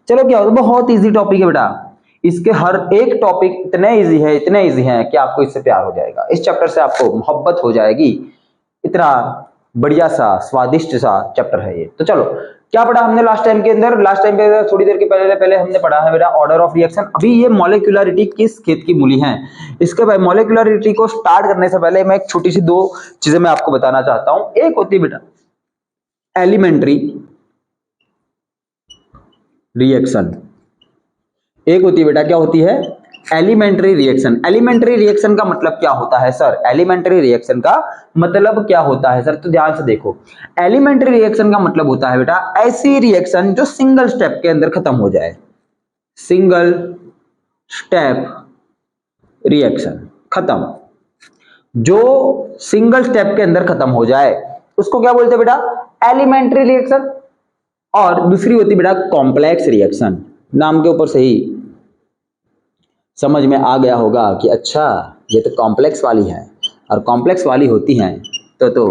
चलो क्या होता है, बहुत इजी टॉपिक है बेटा। इसके हर एक टॉपिक इतने इजी है कि आपको इससे प्यार हो जाएगा, इस चैप्टर से आपको मोहब्बत हो जाएगी। इतना बढ़िया सा स्वादिष्ट सा चैप्टर है ये। तो चलो क्या पढ़ा हमने लास्ट टाइम के अंदर? लास्ट टाइम के थोड़ी देर के पहले हमने पढ़ा है मेरा ऑर्डर ऑफ रिएक्शन। अभी ये मॉलिक्यूलरिटी किस खेत की मूली है, इसके बाद मॉलिक्यूलरिटी को स्टार्ट करने से पहले मैं एक छोटी सी दो चीजें मैं आपको बताना चाहता हूं। एक होती है बेटा एलिमेंट्री रिएक्शन, एक होती है बेटा क्या होती है? Elementary reaction. एलिमेंट्री रिएक्शन का मतलब क्या होता है सर? एलिमेंट्री रिएक्शन का मतलब क्या होता है सर? तो ध्यान से देखो, एलिमेंट्री रिएक्शन का मतलब होता है बेटा ऐसी रिएक्शन जो सिंगल स्टेप के अंदर खत्म हो जाए। सिंगल स्टेप रिएक्शन खत्म, जो सिंगल स्टेप के अंदर खत्म हो जाए उसको क्या बोलते हैं बेटा? Elementary reaction. और दूसरी होती है बेटा कॉम्प्लेक्स रिएक्शन। नाम के ऊपर से ही समझ में आ गया होगा कि अच्छा ये तो कॉम्प्लेक्स वाली है, और कॉम्प्लेक्स वाली होती हैं तो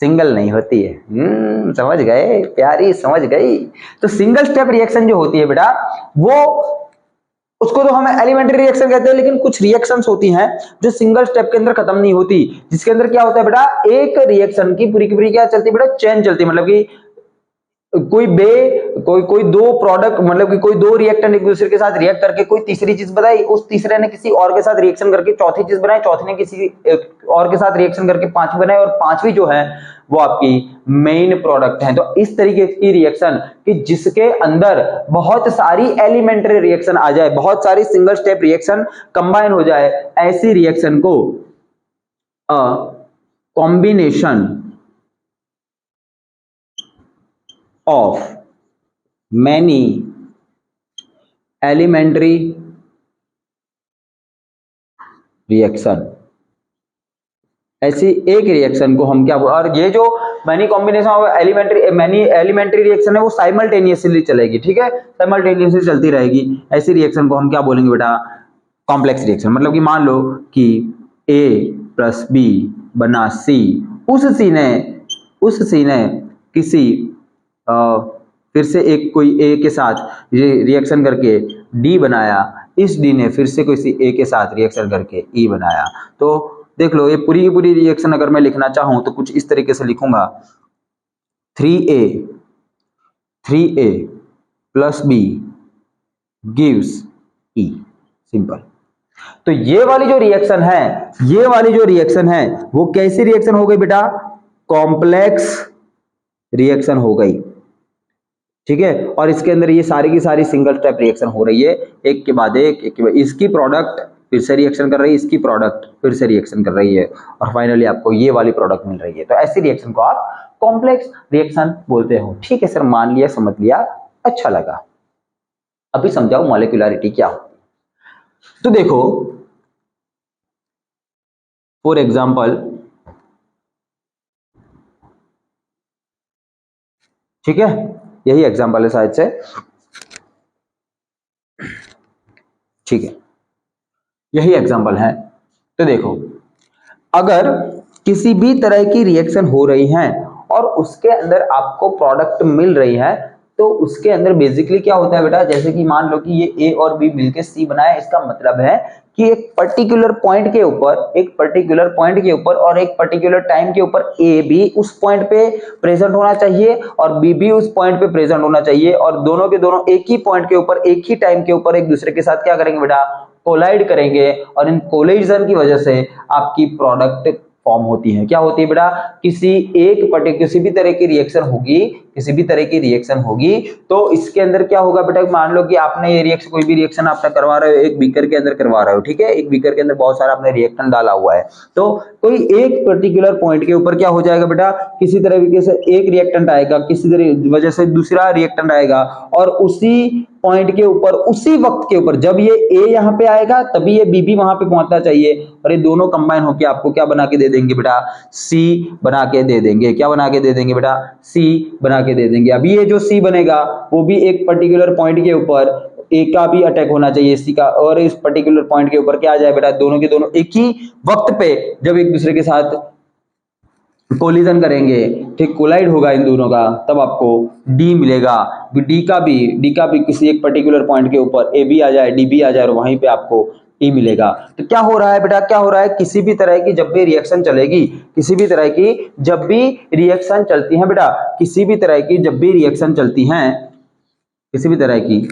सिंगल नहीं होती है। समझ गए प्यारी, समझ गई। तो सिंगल स्टेप रिएक्शन जो होती है बेटा वो, उसको तो हम एलिमेंट्री रिएक्शन कहते हैं, लेकिन कुछ रिएक्शंस होती हैं जो सिंगल स्टेप के अंदर खत्म नहीं होती, जिसके अंदर क्या होता है बेटा? एक रिएक्शन की पूरी की पूरी क्या चलती है बेटा? चेन चलती है। मतलब कि कोई दो प्रोडक्ट, मतलब कि कोई दो रिएक्टेंट एक दूसरे के साथ रिएक्ट करके कोई तीसरी चीज बनाई, उस तीसरे ने किसी और के साथ रिएक्शन करके चौथी चीज बनाई, चौथी ने किसी और के साथ रिएक्शन करके पांचवी बनाई, और पांचवी जो है वो आपकी मेन प्रोडक्ट है। तो इस तरीके की रिएक्शन कि जिसके अंदर बहुत सारी एलिमेंट्री रिएक्शन आ जाए, बहुत सारी सिंगल स्टेप रिएक्शन कंबाइन हो जाए, ऐसी रिएक्शन को combination of many elementary reaction, ऐसी एक रिएक्शन को हम क्या, और ये जो many combination of elementary reaction है वो साइमल्टेनियसली चलेगी, ठीक है, साइमल्टेनियसली चलती रहेगी। ऐसी रिएक्शन को हम क्या बोलेंगे बेटा? Complex reaction. मतलब कि मान लो कि A प्लस बी बना C, उस C ने किसी फिर से एक कोई A के साथ रिएक्शन करके D बनाया, इस D ने फिर से किसी A के साथ रिएक्शन करके E बनाया। तो देख लो ये पूरी की पूरी रिएक्शन अगर मैं लिखना चाहूं तो कुछ इस तरीके से लिखूंगा, 3A plus B gives E, simple. तो ये वाली जो रिएक्शन है वो कैसी रिएक्शन हो गई बेटा? कॉम्प्लेक्स रिएक्शन हो गई, ठीक है। और इसके अंदर ये सारी की सारी सिंगल स्टेप रिएक्शन हो रही है, एक के बाद इसकी प्रोडक्ट फिर से रिएक्शन कर रही है, इसकी प्रोडक्ट फिर से रिएक्शन कर रही है, और फाइनली आपको ये वाली प्रोडक्ट मिल रही है। तो ऐसी रिएक्शन को आप कॉम्प्लेक्स रिएक्शन बोलते हो। ठीक है सर, मान लिया, समझ लिया, अच्छा लगा। अभी समझाओ मॉलिक्यूलरिटी क्या होती है। तो देखो फॉर एग्जाम्पल ठीक है, यही एग्जांपल है शायद से, ठीक है, यही एग्जांपल है। तो देखो, अगर किसी भी तरह की रिएक्शन हो रही है और उसके अंदर आपको प्रोडक्ट मिल रही है, तो उसके अंदर बेसिकली क्या होता है बेटा, जैसे कि मान लो कि ये ए और बी मिलके सी बनाए, इसका मतलब है कि एक पर्टिकुलर पॉइंट के ऊपर, एक पर्टिकुलर पॉइंट के ऊपर और एक पर्टिकुलर टाइम के ऊपर ए भी उस पॉइंट पे प्रेजेंट होना चाहिए और बी भी उस पॉइंट पे प्रेजेंट होना चाहिए, और दोनों के दोनों एक ही पॉइंट के ऊपर एक ही टाइम के ऊपर एक दूसरे के साथ क्या करेंगे बेटा, कोलाइड करेंगे, और इन कोलिजन की वजह से आपकी प्रोडक्ट फॉर्म होती है। क्या होती है बेटा, किसी भी तरह की रिएक्शन होगी, किसी भी तरह की रिएक्शन होगी, तो इसके अंदर क्या होगा बेटा, मान लो कि आपने ये रिएक्शन, कोई भी रिएक्शन आपने करवा रहे हो, एक बीकर के अंदर करवा रहे हो, ठीक है, एक बीकर के अंदर बहुत सारा आपने रिएक्टेंट डाला हुआ है, तो कोई एक पर्टिकुलर पॉइंट के ऊपर क्या हो जाएगा बेटा, किसी तरीके से एक रिएक्टेंट आएगा, किसी तरह वजह से दूसरा रिएक्टेंट आएगा, और उसी पॉइंट के ऊपर, उसी वक्त के ऊपर, जब ये ए यहाँ पे आएगा तभी ये बी भी वहां पे पहुंचना चाहिए, और ये दोनों कंबाइन होकर आपको क्या बना के दे देंगे बेटा, सी बना के दे देंगे। क्या बना के दे देंगे बेटा, सी बना के दे देंगे। अब ये जो सी बनेगा वो भी एक पर्टिकुलर पॉइंट के ऊपर ए का भी अटैक होना चाहिए सी का, और इस पर्टिकुलर पॉइंट के ऊपर क्या आ जाए बेटा, दोनों के दोनों एक ही वक्त पे जब एक दूसरे के साथ कोलिजन करेंगे, ठीक, कोलाइड होगा इन दोनों का, तब आपको डी मिलेगा। डी का भी किसी एक पर्टिकुलर पॉइंट के ऊपर ए भी आ जाए, डी भी आ जाए, और वहीं पे आपको टी मिलेगा। तो क्या हो रहा है बेटा, क्या हो रहा है, किसी भी तरह की जब भी रिएक्शन चलेगी, किसी भी तरह की जब भी रिएक्शन चलती है बेटा, किसी भी तरह की जब भी रिएक्शन चलती हैं, किसी भी तरह की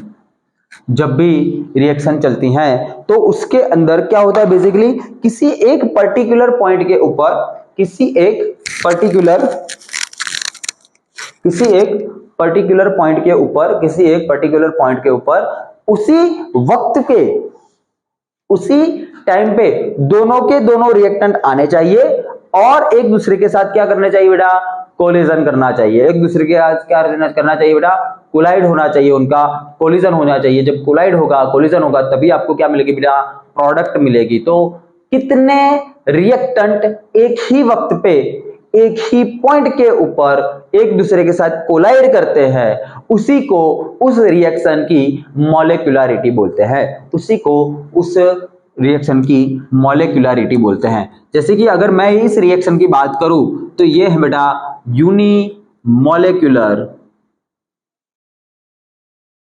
जब भी रिएक्शन चलती हैं, तो उसके अंदर क्या होता है, बेसिकली किसी एक पर्टिकुलर पॉइंट के ऊपर, किसी एक पर्टिकुलर पॉइंट के ऊपर, किसी एक पर्टिकुलर पॉइंट के ऊपर उसी वक्त के, उसी टाइम पे दोनों के दोनों रिएक्टेंट आने चाहिए, और एक दूसरे के साथ क्या करना चाहिए बेटा, कोलिजन करना चाहिए, एक दूसरे के साथ क्या करना चाहिए बेटा, कोलाइड होना चाहिए, उनका कोलिजन होना चाहिए। जब कोलाइड होगा, कोलिजन होगा, तभी आपको क्या मिलेगी बेटा, प्रोडक्ट मिलेगी। तो कितने रिएक्टेंट एक ही वक्त पे, एक ही पॉइंट के ऊपर एक दूसरे के साथ कोलाइड करते हैं, उसी को, उस रिएक्शन की मॉलिक्यूलरिटी बोलते हैं, उसी को उस रिएक्शन की मॉलिक्यूलरिटी बोलते हैं। जैसे कि अगर मैं इस रिएक्शन की बात करूं, तो ये है बेटा यूनिमॉलिक्यूलर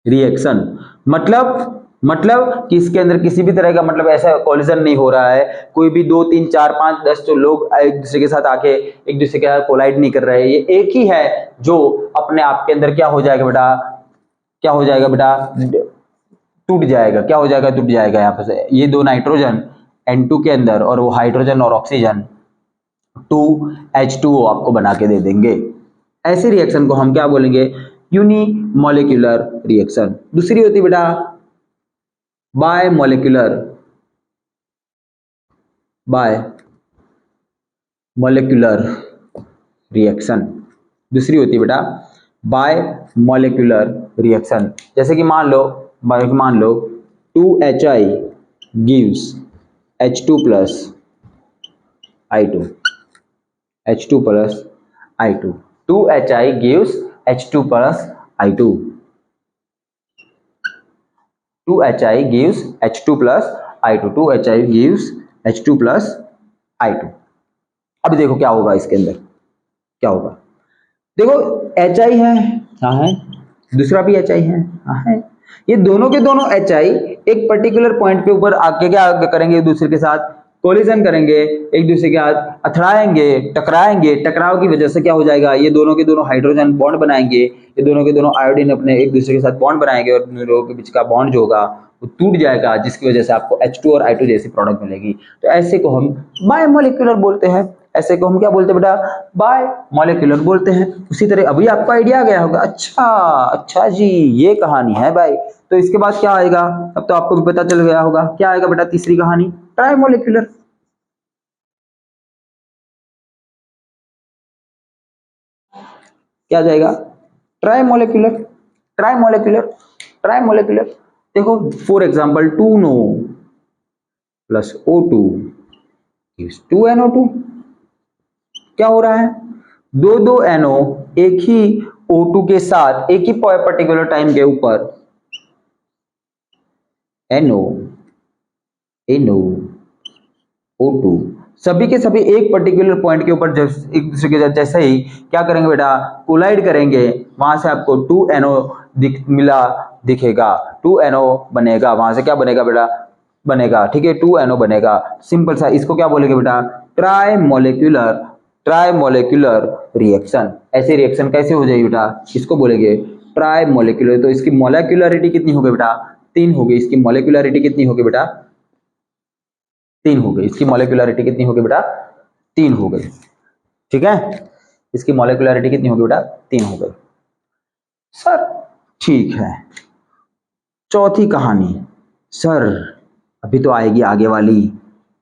रिएक्शन। मतलब कि इसके अंदर किसी भी तरह का मतलब ऐसा कोलिजन नहीं हो रहा है, कोई भी 2 3 4 5 10 जो लोग एक दूसरे के साथ आके एक दूसरे के साथ कोलाइड नहीं कर रहे हैं, ये एक ही है जो अपने आप के अंदर क्या हो जाएगा बेटा, क्या हो जाएगा बेटा, टूट जाएगा। क्या हो जाएगा, टूट जाएगा। यहाँ पे ये दो नाइट्रोजन N2 के अंदर और वो हाइड्रोजन और ऑक्सीजन 2H2O आपको बना के दे देंगे। ऐसे रिएक्शन को हम क्या बोलेंगे, यूनिमॉलिक्यूलर रिएक्शन। दूसरी होती बेटा बायमॉलिक्यूलर रिएक्शन। दूसरी होती बेटा बायमॉलिक्यूलर रिएक्शन। जैसे कि मान लो 2HI gives H2 plus I2, H2 plus I2, 2HI gives H2 plus I2, 2HI gives H2 plus I2, 2HI gives H2 plus I2। अब देखो क्या होगा इसके अंदर, क्या होगा, देखो HI है, हाँ है, दूसरा भी HI है, हाँ है, ये दोनों के दोनों HI एक पर्टिकुलर पॉइंट पे ऊपर आके क्या करेंगे, एक दूसरे के साथ कोलिजन करेंगे, एक दूसरे के साथ अथड़ाएंगे, टकराएंगे, टकराव की वजह से क्या हो जाएगा, ये दोनों के दोनों हाइड्रोजन बॉन्ड बनाएंगे, ये दोनों के दोनों आयोडीन अपने एक दूसरे के साथ बॉन्ड बनाएंगे, और दोनों के बीच का बॉन्ड जो होगा वो टूट जाएगा, जिसकी वजह से आपको H2 और I2 जैसी प्रोडक्ट मिलेगी। तो ऐसे को हम बायमॉलिक्यूलर बोलते हैं, ऐसे को हम क्या बोलते हैं बेटा, बायमॉलिक्यूलर बोलते हैं। उसी तरह अभी आपको आइडिया आ गया होगा, अच्छा जी ये कहानी है भाई। तो इसके बाद क्या आएगा, अब तो आपको भी पता चल गया होगा क्या आएगा बेटा, तीसरी कहानी ट्राइमॉलिक्यूलर। क्या जाएगा, ट्राइमॉलिक्यूलर, ट्राइमॉलिक्यूलर। देखो for example 2NO plus O2 gives 2NO2। क्या हो रहा है, दो NO एक ही O2 के साथ एक ही पर्टिकुलर टाइम के ऊपर NO, O2 सभी के सभी एक पर्टिकुलर पॉइंट के ऊपर एक दूसरे के साथ जैसे ही क्या करेंगे बेटा, कोलाइड करेंगे, वहां से आपको 2NO दिखेगा, 2NO बनेगा, वहां से क्या बनेगा बेटा, बनेगा, ठीक है, 2NO बनेगा। सिंपल सा, इसको क्या बोलेंगे बेटा, ट्राई मोलिकुलर रिएक्शन। ऐसे रिएक्शन कैसे हो जाएगी बेटा, इसको बोलेंगे ट्राई मोलिकुलर। तो इसकी मोलिकुलरिटी कितनी हो गई बेटा, 3 हो गई। इसकी मोलिकुलरिटी कितनी हो गई बेटा, 3 हो गई। इसकी मोलिकुलरिटी कितनी हो गई बेटा, 3 हो गई, ठीक है। इसकी मोलिकुलरिटी कितनी हो गई बेटा, 3 हो गई सर, ठीक है। चौथी कहानी सर, अभी तो आएगी आगे वाली,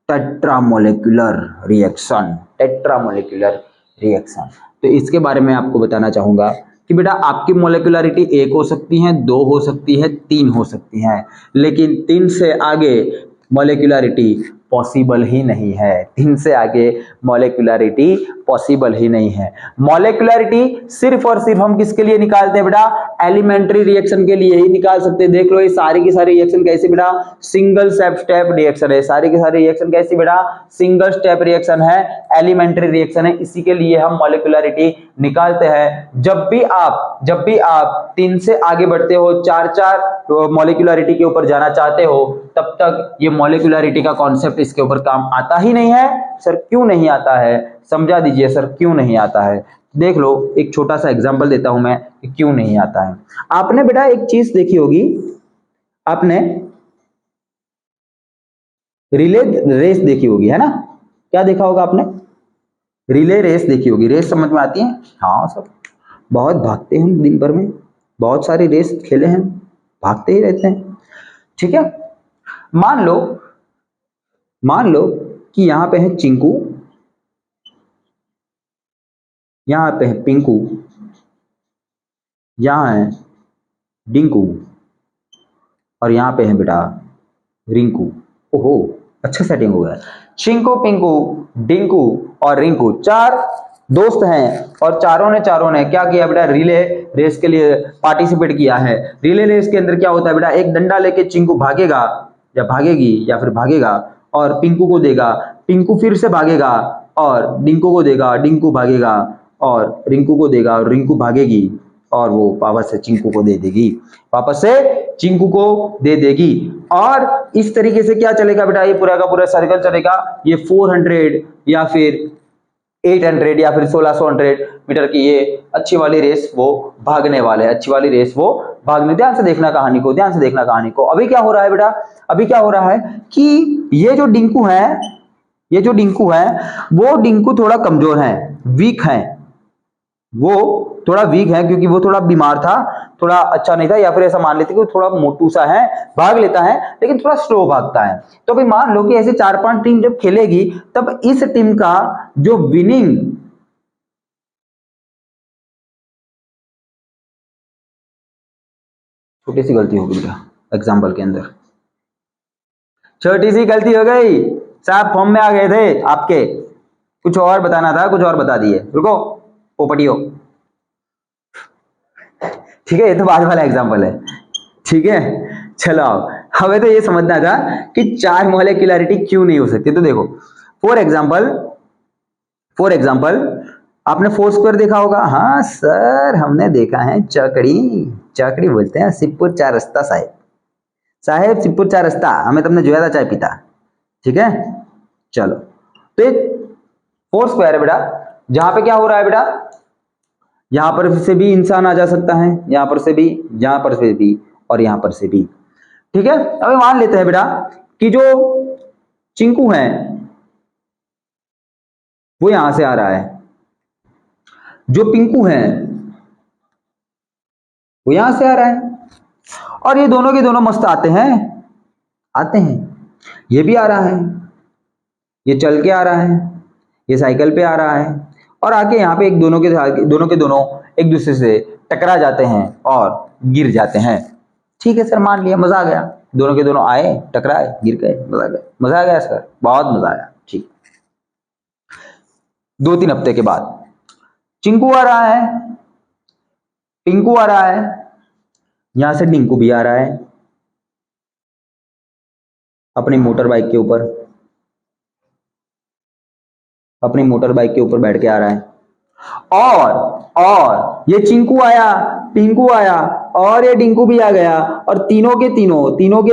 टेट्रामोलेक्युलर रिएक्शन। टेट्रामोलेक्युलर रिएक्शन, तो इसके बारे में आपको बताना चाहूंगा कि बेटा आपकी मोलिकुलरिटी 1 हो सकती है, 2 हो सकती है, 3 हो सकती है, लेकिन 3 से आगे मोलिकुलरिटी पॉसिबल ही नहीं है। 3 से आगे मोलिकुलरिटी पॉसिबल ही नहीं है। मोलिकुलरिटी सिर्फ और सिर्फ हम किसके लिए निकालते हैं बेटा, एलिमेंट्री रिएक्शन के लिए ही निकाल सकते हैं। देख लो ये सारी की सारी रिएक्शन कैसी बेटा, सिंगल स्टेप रिएक्शन है। सारी की सारी रिएक्शन कैसी बेटा, सिंगल स्टेप रिएक्शन है, एलिमेंट्री रिएक्शन है। इसी के लिए हम मोलिकुलरिटी निकालते हैं। जब भी आप 3 से आगे बढ़ते हो, 4 मोलिकुलरिटी के ऊपर जाना चाहते हो, तब तक ये मोलिकुलरिटी का कॉन्सेप्ट इसके ऊपर काम आता ही नहीं है। सर क्यों नहीं आता है, समझा दीजिए सर, क्यों नहीं आता है। देख लो एक छोटा सा एग्जांपल देता हूं मैं कि क्यों नहीं आता है। आपने बेटा एक चीज देखी होगी, आपने रिले रेस देखी होगी, है ना। क्या देखा होगा आपने, रिले रेस देखी होगी। रेस समझ में आती है, हाँ सर, बहुत भागते हैं दिन भर में, बहुत सारी रेस खेले हैं, भागते ही रहते हैं, ठीक है। मान लो कि यहां पे है चिंकू, यहां पे है पिंकू, यहां है डिंकू, और यहां पे है बेटा रिंकू। ओहो, अच्छा सेटिंग हो गया। चिंकू, पिंकू, डिंकू और रिंकू 4 दोस्त हैं, और चारों ने क्या किया बेटा, रिले रेस के लिए पार्टिसिपेट किया है। रिले रेस के अंदर क्या होता है बेटा, एक डंडा लेके चिंकू भागेगा या भागेगी या फिर भागेगा और पिंकू को देगा, पिंकू फिर से भागेगा और डिंकू को देगा, डिंकू भागेगा और रिंकू को देगा और रिंकू भागेगी और वो वापस से चिंकू को दे देगी, वापस से चिंकू को दे देगी। और इस तरीके से क्या चलेगा बेटा, ये पूरा का पूरा सर्कल चलेगा। ये 400 या फिर 800 या फिर 1600 मीटर की ये अच्छी वाली रेस वो भागने वाले, अच्छी वाली रेस वो भागने। ध्यान से देखना कहानी को, ध्यान से देखना कहानी को। अभी क्या हो रहा है बेटा, अभी क्या हो रहा है कि ये जो डिंकू है, वो डिंकू थोड़ा कमजोर है, वीक है, वो थोड़ा वीक है क्योंकि वो थोड़ा बीमार था, थोड़ा अच्छा नहीं था, या फिर ऐसा मान लेते कि वो थोड़ा मोटू सा है, भाग लेता है लेकिन थोड़ा स्लो भागता है। तो अभी मान लो कि ऐसे 4-5 टीम जब खेलेगी, तब इस टीम का जो विनिंग, छोटी सी गलती हो गई बेटा एग्जाम्पल के अंदर, छोटी सी गलती हो गई साहब, फॉर्म में आ गए थे आपके, कुछ और बताना था, कुछ और बता दिए। रुको पोपटियो, ठीक है, ये तो बाद वाला एग्जाम्पल है, ठीक है। चलो हमें तो ये समझना था कि 4 मोलिकुलरिटी क्यों नहीं हो सकती। तो देखो फॉर एग्जाम्पल आपने 4 स्क्वायर देखा होगा, हाँ सर हमने देखा है, चकड़ी बोलते हैं, सिपुर 4 रस्ता साहेब सिपुर 4 रस्ता, हमें तुमने जो था चाय पीता, ठीक है। चलो तो ये 4 स्क्वायर है बेटा, जहां पे क्या हो रहा है बेटा, यहां पर से भी इंसान आ जा सकता है, यहां पर से भी, यहां पर से भी और यहां पर से भी, ठीक है। अभी मान लेते हैं बेटा कि जो चिंकू है वो यहां से आ रहा है, जो पिंकू है वो यहां से आ रहा है, और ये दोनों के दोनों मस्त आते हैं। ये भी आ रहा है, ये चल के आ रहा है, ये साइकिल पे आ रहा है, और आके यहाँ पे एक दोनों के दोनों एक दूसरे से टकरा जाते हैं और गिर जाते हैं। ठीक है सर, मान लिया, मजा आ गया, दोनों के दोनों आए, टकराए, गिर गए, मजा आ गया सर, बहुत मजा आया। ठीक, 2-3 हफ्ते के बाद चिंकू आ रहा है, टिंकू आ रहा है, यहां से टिंकू भी आ रहा है अपनी मोटर बाइक के ऊपर, अपनी मोटर बाइक के ऊपर बैठ के आ रहा है। और ये चिंकू आया, टिंकू आया और ये डिंकू भी आ गया, और तीनों के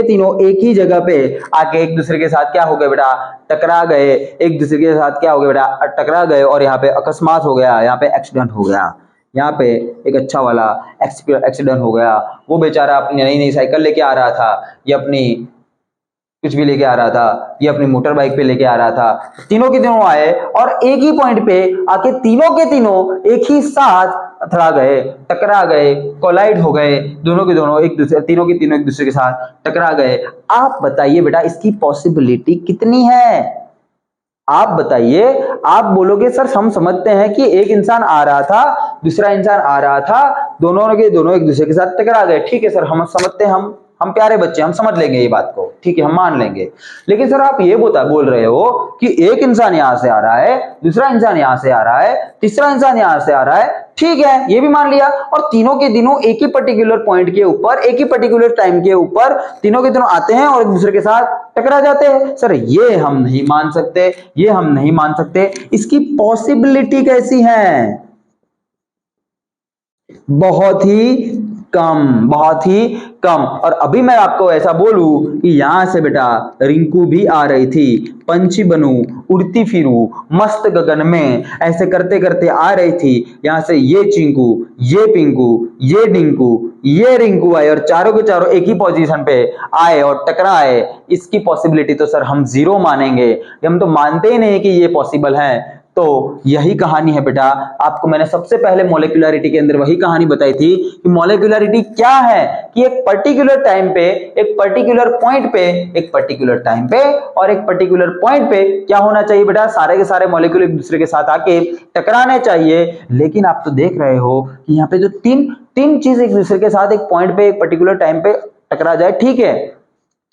तीनों एक ही जगह पे आके एक दूसरे के साथ क्या हो गए बेटा, टकरा गए। एक दूसरे के साथ क्या हो गया बेटा, टकरा गए, और यहाँ पे अकस्मात हो गया, यहाँ पे एक्सीडेंट हो गया। यहाँ पे एक अच्छा वाला एक्सीडेंट हो गया। वो बेचारा अपनी नई नई साइकिल लेके आ रहा था, ये अपनी कुछ भी लेके आ रहा था, ये अपनी मोटर बाइक पे लेके आ रहा था। तीनों के तीनों आए और एक ही पॉइंट पे आके तीनों के तीनों एक ही साथ अथड़ा गए, टकरा गए, कोलाइड हो गए। दोनों के दोनों एक दूसरे, तीनों के तीनों एक दूसरे के साथ टकरा गए। आप बताइए बेटा इसकी पॉसिबिलिटी कितनी है? आप बताइए। आप बोलोगे सर हम समझते हैं कि एक इंसान आ रहा था, दूसरा इंसान आ रहा था, दोनों के दोनों एक दूसरे के साथ टकरा गए। ठीक है सर, हम समझते हैं, हम प्यारे बच्चे, हम समझ लेंगे ये बात को, ठीक है, हम मान लेंगे। लेकिन सर आप ये बोल रहे हो कि एक इंसान यहां से आ रहा है, दूसरा इंसान यहां से आ रहा है, तीसरा इंसान यहां से आ रहा है, ठीक है, ये भी मान लिया, और तीनों के दिनों एक ही पर्टिकुलर पॉइंट के ऊपर, एक ही पर्टिकुलर टाइम के ऊपर तीनों के दिनों आते हैं और एक दूसरे के साथ टकरा जाते हैं। सर ये हम नहीं मान सकते, ये हम नहीं मान सकते। इसकी पॉसिबिलिटी कैसी है? बहुत ही कम, बहुत ही कम। और अभी मैं आपको ऐसा बोलूं कि यहां से बेटा रिंकू भी आ रही थी, पंछी बनूं, उड़ती फिरूं मस्त गगन में, ऐसे करते करते आ रही थी। यहां से ये चिंकू, ये पिंकू, ये डिंकू, ये रिंकू आए, और चारों के चारों एक ही पोजीशन पे आए और टकराए। इसकी पॉसिबिलिटी तो सर हम जीरो मानेंगे, हम तो मानते ही नहीं कि ये पॉसिबल है। तो यही कहानी है बेटा। आपको मैंने सबसे पहले मॉलिक्यूलरिटी के अंदर वही कहानी बताई थी कि मॉलिक्यूलरिटी क्या है, कि एक पर्टिकुलर टाइम पे, एक पर्टिकुलर पॉइंट पे, एक पर्टिकुलर टाइम पे और एक पर्टिकुलर पॉइंट पे क्या होना चाहिए बेटा, सारे के सारे मॉलिक्यूल एक दूसरे के साथ आके टकराने चाहिए। लेकिन आप तो देख रहे हो कि यहाँ पे जो तीन चीज एक दूसरे के साथ एक पॉइंट पे, एक पर्टिकुलर टाइम पे टकरा जाए, ठीक है,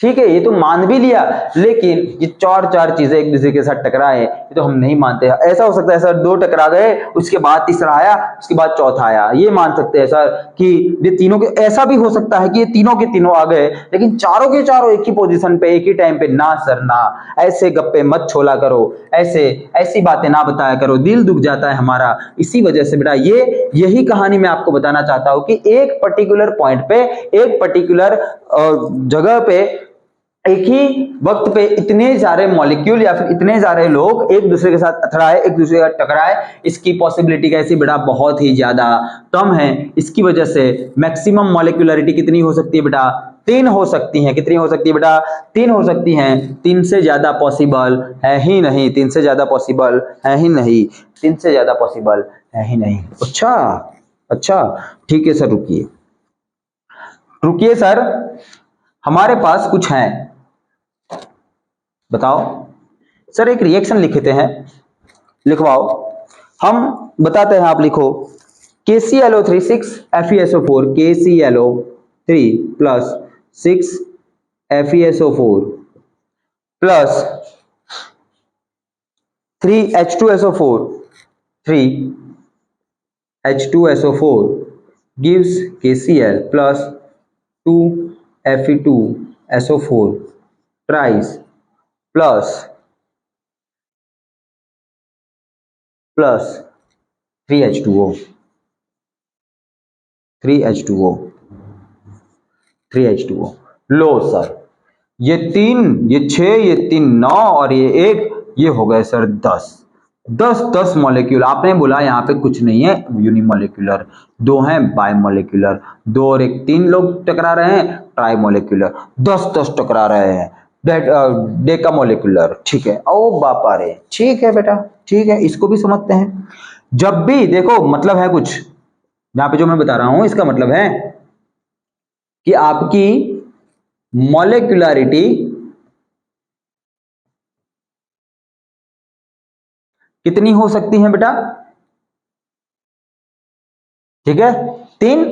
ठीक है, ये तो मान भी लिया, लेकिन ये चार चीजें एक दूसरे के साथ टकराए, ये तो हम नहीं मानते। ऐसा हो सकता है सर दो टकरा गए, उसके बाद तीसरा आया, उसके बाद चौथा आया, ये मान सकते हैं सर कि ये तीनों के, ऐसा भी हो सकता है कि ये तीनों के तीनों आ गए, लेकिन चारों के चारों एक ही पोजीशन पे एक ही टाइम पे। ना सर ना, ऐसे गप्पे मत छोला करो, ऐसी बातें ना बताया करो, दिल दुख जाता है हमारा। इसी वजह से बेटा यही कहानी मैं आपको बताना चाहता हूं कि एक पर्टिकुलर पॉइंट पे, एक पर्टिकुलर जगह पे, एक ही वक्त पे इतने सारे मॉलिक्यूल या फिर इतने सारे लोग एक दूसरे के साथ अथड़ाए, एक दूसरे के साथ टकराए, इसकी पॉसिबिलिटी कैसी बेटा, बहुत ही ज्यादा कम है। इसकी वजह से मैक्सिमम मॉलिक्यूलरिटी कितनी हो सकती है बेटा, 3 हो सकती हैं। कितनी हो सकती है बेटा, 3 हो सकती हैं। 3 से ज्यादा पॉसिबल है ही नहीं, 3 से ज्यादा पॉसिबल है ही नहीं, 3 से ज्यादा पॉसिबल है ही नहीं। अच्छा, ठीक है सर, रुकिए सर, हमारे पास कुछ है, बताओ सर। एक रिएक्शन लिखते हैं, लिखवाओ, हम बताते हैं, आप लिखो। KClO3 6 FeSO4, KClO3 plus 6 FeSO4 plus 3H2SO4, 3H2SO4 gives KCl plus 2Fe2SO4 tries plus 3H2O, 3H2O। लो सर, ये 3, ये 6, ये 3 9 और ये 1, ये हो गए सर 10 मॉलिक्यूल। आपने बोला यहाँ पे कुछ नहीं है यूनिमॉलिक्यूलर, 2 हैं बायमॉलिक्यूलर, 2 और 1 3 लोग टकरा रहे हैं ट्राई मॉलिक्यूलर, 10 टकरा रहे हैं डेका मॉलिक्यूलर, ठीक है। ओ बापा रे, ठीक है बेटा, ठीक है, इसको भी समझते हैं। जब भी देखो मतलब है कुछ, यहाँ पे जो मैं बता रहा हूं इसका मतलब है कि आपकी मॉलिक्यूलरिटी कितनी हो सकती है बेटा, ठीक है, 3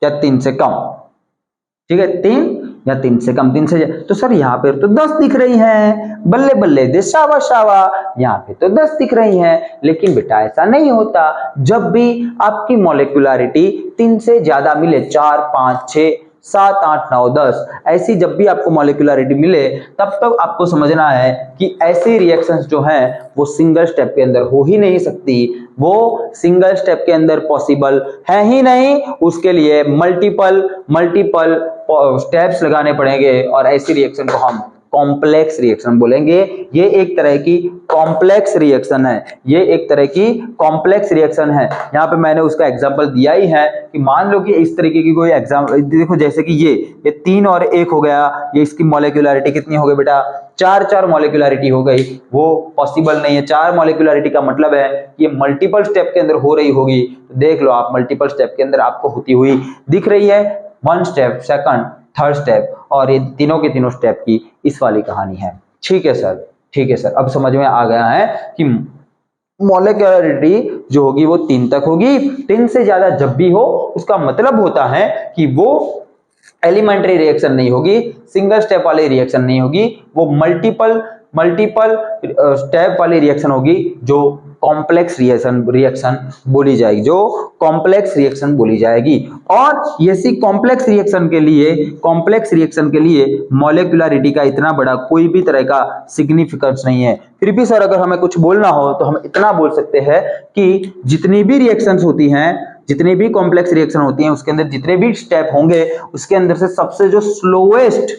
या 3 से कम, ठीक है, 3 या 3 से कम, 3 से तो सर यहाँ पे तो 10 दिख रही हैं, बल्ले बल्ले दे शावा शावा, यहाँ पे तो 10 दिख रही हैं। लेकिन बेटा ऐसा नहीं होता, जब भी आपकी मॉलिक्यूलरिटी 3 से ज्यादा मिले, 4, 5, 6, 7, 8, 9, 10 ऐसी जब भी आपको मॉलिक्यूलरिटी मिले, तब तक आपको समझना है कि ऐसी रिएक्शंस जो हैं वो सिंगल स्टेप के अंदर हो ही नहीं सकती, वो सिंगल स्टेप के अंदर पॉसिबल है ही नहीं। उसके लिए मल्टीपल स्टेप्स लगाने पड़ेंगे और ऐसी रिएक्शन को हम कॉम्प्लेक्स रिएक्शन बोलेंगे। ये एक तरह की कॉम्प्लेक्स रिएक्शन है, ये एक तरह की कॉम्प्लेक्स रिएक्शन है। यहाँ पे मैंने उसका एग्जांपल दिया ही है कि मान लो कि इस तरीके की कोई एग्जांपल देखो, जैसे कि ये 3 और 1 हो गया, ये इसकी मॉलिक्यूलरिटी कितनी हो गई बेटा, 4 मॉलिक्यूलरिटी हो गई, वो पॉसिबल नहीं है। 4 मॉलिक्यूलरिटी का मतलब है कि ये मल्टीपल स्टेप के अंदर हो रही होगी। देख लो आप, मल्टीपल स्टेप के अंदर आपको होती हुई दिख रही है, 1 स्टेप, सेकंड, थर्ड स्टेप, और ये तीनों के तीनों स्टेप की इस वाली कहानी है। ठीक है सर, ठीक है सर, अब समझ में आ गया है कि मॉलिक्यूलरिटी जो होगी वो 3 तक होगी। 3 से ज्यादा जब भी हो, उसका मतलब होता है कि वो एलिमेंट्री रिएक्शन नहीं होगी, सिंगल स्टेप वाली रिएक्शन नहीं होगी, वो मल्टीपल स्टेप वाली रिएक्शन होगी, जो कॉम्प्लेक्स रिएक्शन बोली जाएगी, जो कॉम्प्लेक्स रिएक्शन बोली जाएगी। और ऐसी कॉम्प्लेक्स रिएक्शन के लिए मॉलिक्यूलरिटी का इतना बड़ा कोई भी तरह का सिग्निफिकेंस नहीं है। फिर भी सर अगर हमें कुछ बोलना हो तो हम इतना बोल सकते हैं कि जितनी भी रिएक्शंस होती हैं, जितनी भी कॉम्प्लेक्स रिएक्शन होती हैं, उसके अंदर जितने भी स्टेप होंगे, उसके अंदर से सबसे जो स्लोएस्ट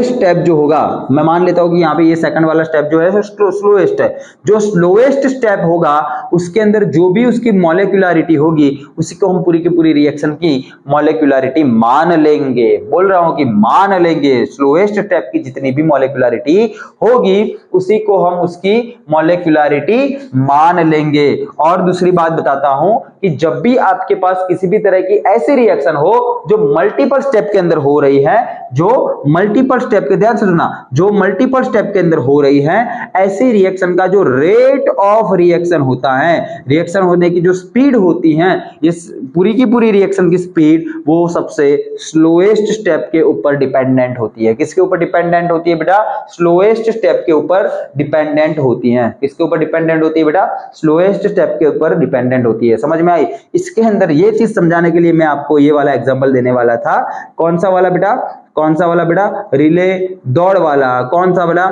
स्टेप जो होगा, मैं मान लेता हूं कि यहाँ पे ये सेकंड वाला स्टेप जो है स्लोएस्ट है, जो स्लोएस्ट स्टेप होगा उसके अंदर जो भी उसकी मॉलिक्यूलरिटी होगी, उसी को हम पूरी की पूरी रिएक्शन की मॉलिक्यूलरिटी मान लेंगे। बोल रहा हूं कि मान लेंगे, स्लोएस्ट स्टेप की जितनी भी मॉलिक्यूलरिटी होगी उसी को हम उसकी मॉलिक्यूलरिटी मान लेंगे। और दूसरी बात बताता हूं कि जब भी आपके पास किसी भी तरह की ऐसी रिएक्शन हो जो मल्टीपल स्टेप के अंदर हो रही है, जो मल्टीपल स्टेप के, ध्यान से सुनना, जो मल्टीपल स्टेप के अंदर हो रही है, ऐसी रिएक्शन का जो रेट ऑफ रिएक्शन होता है, रिएक्शन होने की जो स्पीड होती है, ये पूरी की पूरी रिएक्शन की स्पीड वो सबसे स्लोएस्ट स्टेप के ऊपर डिपेंडेंट होती है। किसके ऊपर डिपेंडेंट होती है बेटा? स्लोएस्ट स्टेप के ऊपर डिपेंडेंट होती है। किसके ऊपर डिपेंडेंट होती है बेटा? स्लोएस्ट स्टेप के ऊपर डिपेंडेंट होती है। समझ में आई? इसके अंदर ये चीज समझाने के लिए मैं आपको ये वाला एग्जांपल देने वाला था। कौन सा वाला बेटा? कौन सा वाला बेटा? रिले दौड़ वाला। कौन सा वाला?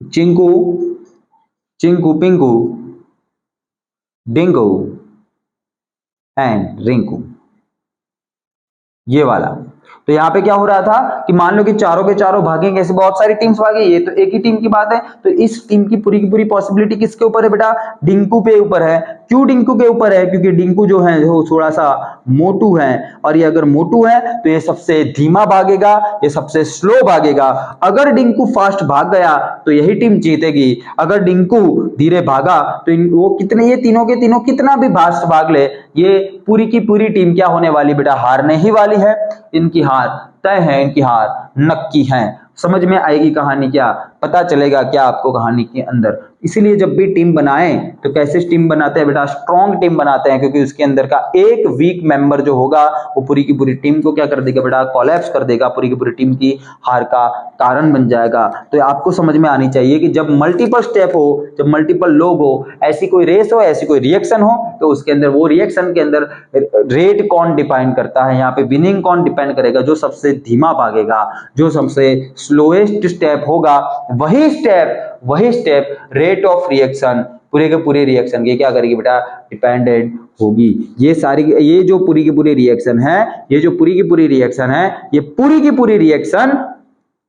चिंकू चिंकू पिंकू डिंकू एंड रिंकू, ये वाला। तो यहाँ पे क्या हो रहा था कि मान लो कि चारों के चारों भागेंगे, ऐसे बहुत सारी टीम्स भागे, ये तो एक ही टीम की बात है। तो इस टीम की पूरी पॉसिबिलिटी किसके ऊपर है बेटा? डिंकू पे ऊपर है। क्यों डिंकू के ऊपर है? क्योंकि डिंकू जो है वो थोड़ा सा मोटू है, और ये अगर मोटू है तो ये सबसे धीमा भागेगा, ये सबसे स्लो भागेगा। अगर डिंकू फास्ट भाग गया तो यही टीम जीतेगी, अगर डिंकू धीरे भागा तो वो कितने, ये तीनों के तीनों कितना भी फास्ट भाग ले, ये पूरी की पूरी टीम क्या होने वाली बेटा? हारने ही वाली है। इनकी हार तय है, इनकी हार नक्की है। समझ में आएगी कहानी? क्या पता चलेगा क्या आपको कहानी के अंदर? इसीलिए जब भी टीम बनाएं तो कैसे टीम बनाते हैं बेटा? स्ट्रॉन्ग टीम बनाते हैं, क्योंकि उसके अंदर का एक वीक मेंबर जो होगा वो पूरी की पूरी टीम को क्या कर देगा बेटा? कोलैप्स कर देगा, पूरी की पूरी टीम की हार का कारण बन जाएगा। तो आपको समझ में आनी चाहिए कि जब मल्टीपल स्टेप हो, जब मल्टीपल लोग हो, ऐसी कोई रेस हो, ऐसी कोई रिएक्शन हो, तो उसके अंदर वो रिएक्शन के अंदर रेट कौन डिफाइन करता है? यहाँ पे विनिंग कौन डिपेंड करेगा? जो सबसे धीमा भागेगा, जो सबसे स्लोएस्ट स्टेप होगा, वही स्टेप रेट ऑफ रिएक्शन पूरे के पूरे रिएक्शन के क्या करेगी बेटा? डिपेंडेंट होगी। ये जो पूरी की पूरी रिएक्शन है, ये जो पूरी की पूरी रिएक्शन है, ये पूरी की पूरी रिएक्शन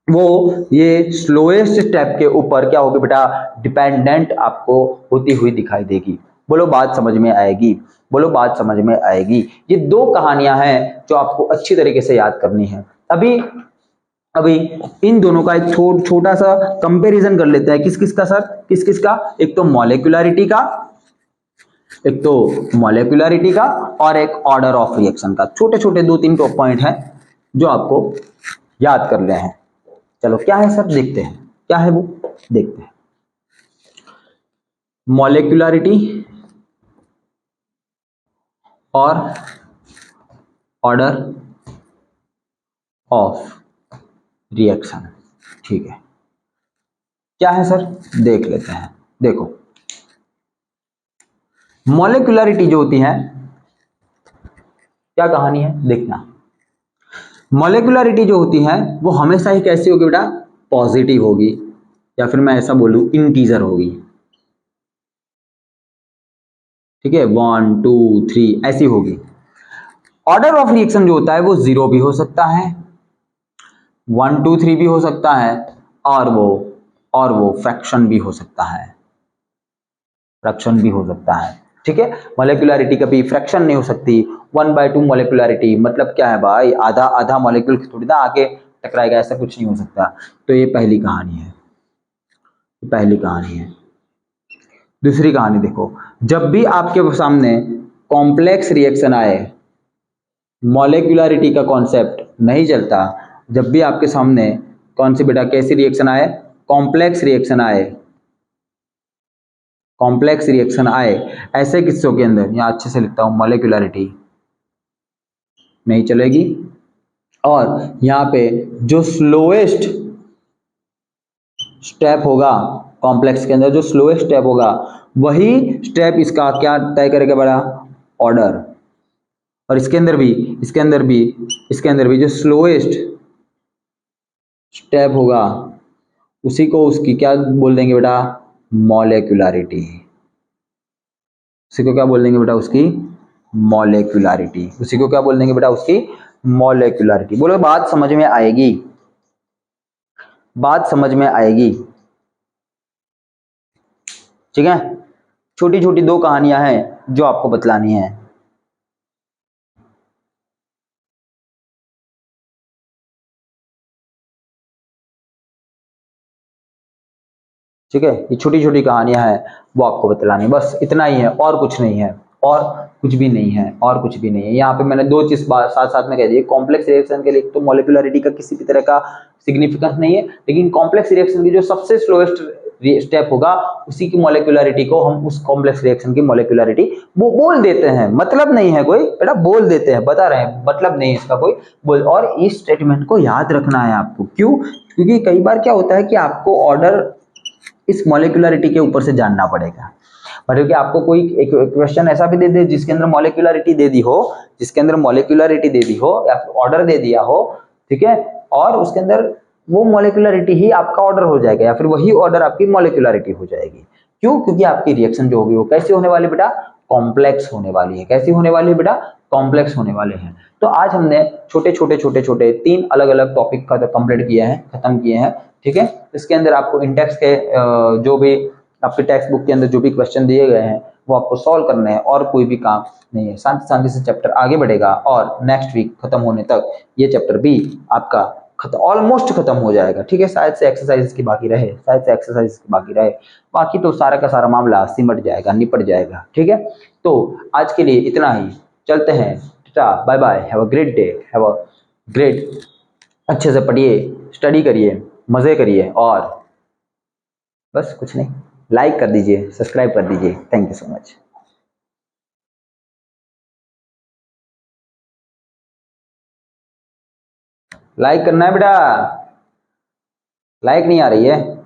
वो ये स्लोएस्ट स्टेप के ऊपर क्या होगी बेटा? डिपेंडेंट आपको होती हुई दिखाई देगी। बोलो बात समझ में आएगी? बोलो बात समझ में आएगी? ये दो कहानियां हैं जो आपको अच्छी तरीके से याद करनी है। अभी इन दोनों का एक छोटा सा कंपैरिजन कर लेते हैं। किस किस का सर? किस किस का? एक तो मॉलिक्यूलरिटी का, और एक ऑर्डर ऑफ रिएक्शन का। छोटे छोटे 2-3 पॉइंट हैं जो आपको याद कर ले हैं। चलो क्या है सर? देखते हैं क्या है वो, देखते हैं। मॉलिक्यूलरिटी और ऑर्डर ऑफ रिएक्शन। ठीक है, क्या है सर, देख लेते हैं। देखो मॉलिक्यूलरिटी जो होती है, क्या कहानी है देखना। मॉलिक्यूलरिटी जो होती है वो हमेशा ही कैसी होगी बेटा, पॉजिटिव होगी, या फिर मैं ऐसा बोलूं इंटीजर होगी। ठीक है, 1 2 3 ऐसी होगी। ऑर्डर ऑफ रिएक्शन जो होता है वो 0 भी हो सकता है, 1 2 3 भी हो सकता है, और वो फ्रैक्शन भी हो सकता है, फ्रैक्शन भी हो सकता है। ठीक है, मॉलिक्यूलरिटी कभी फ्रैक्शन नहीं हो सकती। 1/2 मॉलिक्यूलरिटी मतलब क्या है भाई, आधा आधा मॉलिक्यूल थोड़ी ना आगे टकराएगा, ऐसा कुछ नहीं हो सकता। तो ये पहली कहानी है, पहली कहानी है। दूसरी कहानी देखो, जब भी आपके सामने कॉम्प्लेक्स रिएक्शन आए, मॉलिक्यूलरिटी का कॉन्सेप्ट नहीं चलता, जब भी आपके सामने कौन सी बेटा कैसी रिएक्शन आए, कॉम्प्लेक्स रिएक्शन आए, कॉम्प्लेक्स रिएक्शन आए, ऐसे किस्सों के अंदर, यहाँ अच्छे से लिखता हूं, मॉलिक्यूलरिटी नहीं चलेगी। और यहाँ पे जो स्लोएस्ट स्टेप होगा कॉम्प्लेक्स के अंदर, जो स्लोएस्ट स्टेप होगा वही स्टेप इसका क्या तय करेगा बड़ा, ऑर्डर। और इसके अंदर भी जो स्लोएस्ट स्टेप होगा उसी को उसकी क्या बोल देंगे बेटा, मॉलिक्यूलरिटी। उसी को क्या बोल देंगे बेटा, उसकी मॉलिक्यूलरिटी। उसी को क्या बोल देंगे बेटा, उसकी मॉलिक्यूलरिटी। बोलो बात समझ में आएगी, बात समझ में आएगी। ठीक है, छोटी छोटी दो कहानियां हैं जो आपको बतलानी है। ठीक है, ये छोटी छोटी कहानियां हैं वो आपको बतलानी, बस इतना ही है, और कुछ नहीं है, और कुछ भी नहीं है, और कुछ भी नहीं है। यहाँ पे मैंने दो चीज साथ साथ में कह दी, कॉम्प्लेक्स रिएक्शन के लिए तो मॉलिक्यूलरिटी का किसी भी तरह का सिग्निफिकेंस नहीं है, लेकिन कॉम्प्लेक्स रिएक्शन की जो सबसे स्लोएस्ट स्टेप होगा उसी की मॉलिक्यूलरिटी को हम उस कॉम्प्लेक्स रिएक्शन की मॉलिक्यूलरिटी वो बोल देते हैं। मतलब नहीं है कोई बेटा, बोल देते हैं, बता रहे हैं, मतलब नहीं है इसका कोई बोल। और इस स्टेटमेंट को याद रखना है आपको, क्यों, क्योंकि कई बार क्या होता है कि आपको ऑर्डर इस मॉलिक्यूलरिटी के ऊपर से जानना पड़ेगा। मतलब कि आपको कोई एक क्वेश्चन ऐसा भी दे दे जिसके अंदर मॉलिक्यूलरिटी दे दी हो, जिसके अंदर मॉलिक्यूलरिटी दे दी हो या फिर ऑर्डर दे दिया हो, ठीक है, और उसके अंदर वो मॉलिक्यूलरिटी ही आपका ऑर्डर हो जाएगा या फिर वही ऑर्डर आपकी मॉलिक्यूलरिटी हो जाएगी। क्यों, क्योंकि आपकी रिएक्शन जो होगी वो कैसे होने वाली बेटा, कॉम्प्लेक्स होने वाली है। कैसी होने वाली है बेटा, कॉम्प्लेक्स होने वाले हैं। तो आज हमने छोटे छोटे तीन अलग अलग टॉपिक का कंप्लीट किया है, खत्म किए हैं। ठीक है, इसके अंदर आपको इंडेक्स के जो भी आपके टेक्स्ट बुक के अंदर जो भी क्वेश्चन दिए गए हैं वो आपको सॉल्व करने हैं, और कोई भी काम नहीं है। शांति शांति से चैप्टर आगे बढ़ेगा और नेक्स्ट वीक खत्म होने तक ये चैप्टर भी आपका ऑलमोस्ट खत्म हो जाएगा। ठीक है, शायद से एक्सरसाइज की बाकी रहे, शायद से एक्सरसाइज की बाकी रहे, बाकी तो सारा का सारा मामला सिमट जाएगा, निपट जाएगा। ठीक है, तो आज के लिए इतना ही, चलते हैं, tata bye bye, have a great day, have a great, अच्छे से पढ़िए, स्टडी करिए, मजे करिए, और बस कुछ नहीं, लाइक कर दीजिए, सब्सक्राइब कर दीजिए। Thank you so much. Like करना है बेटा, लाइक नहीं आ रही है।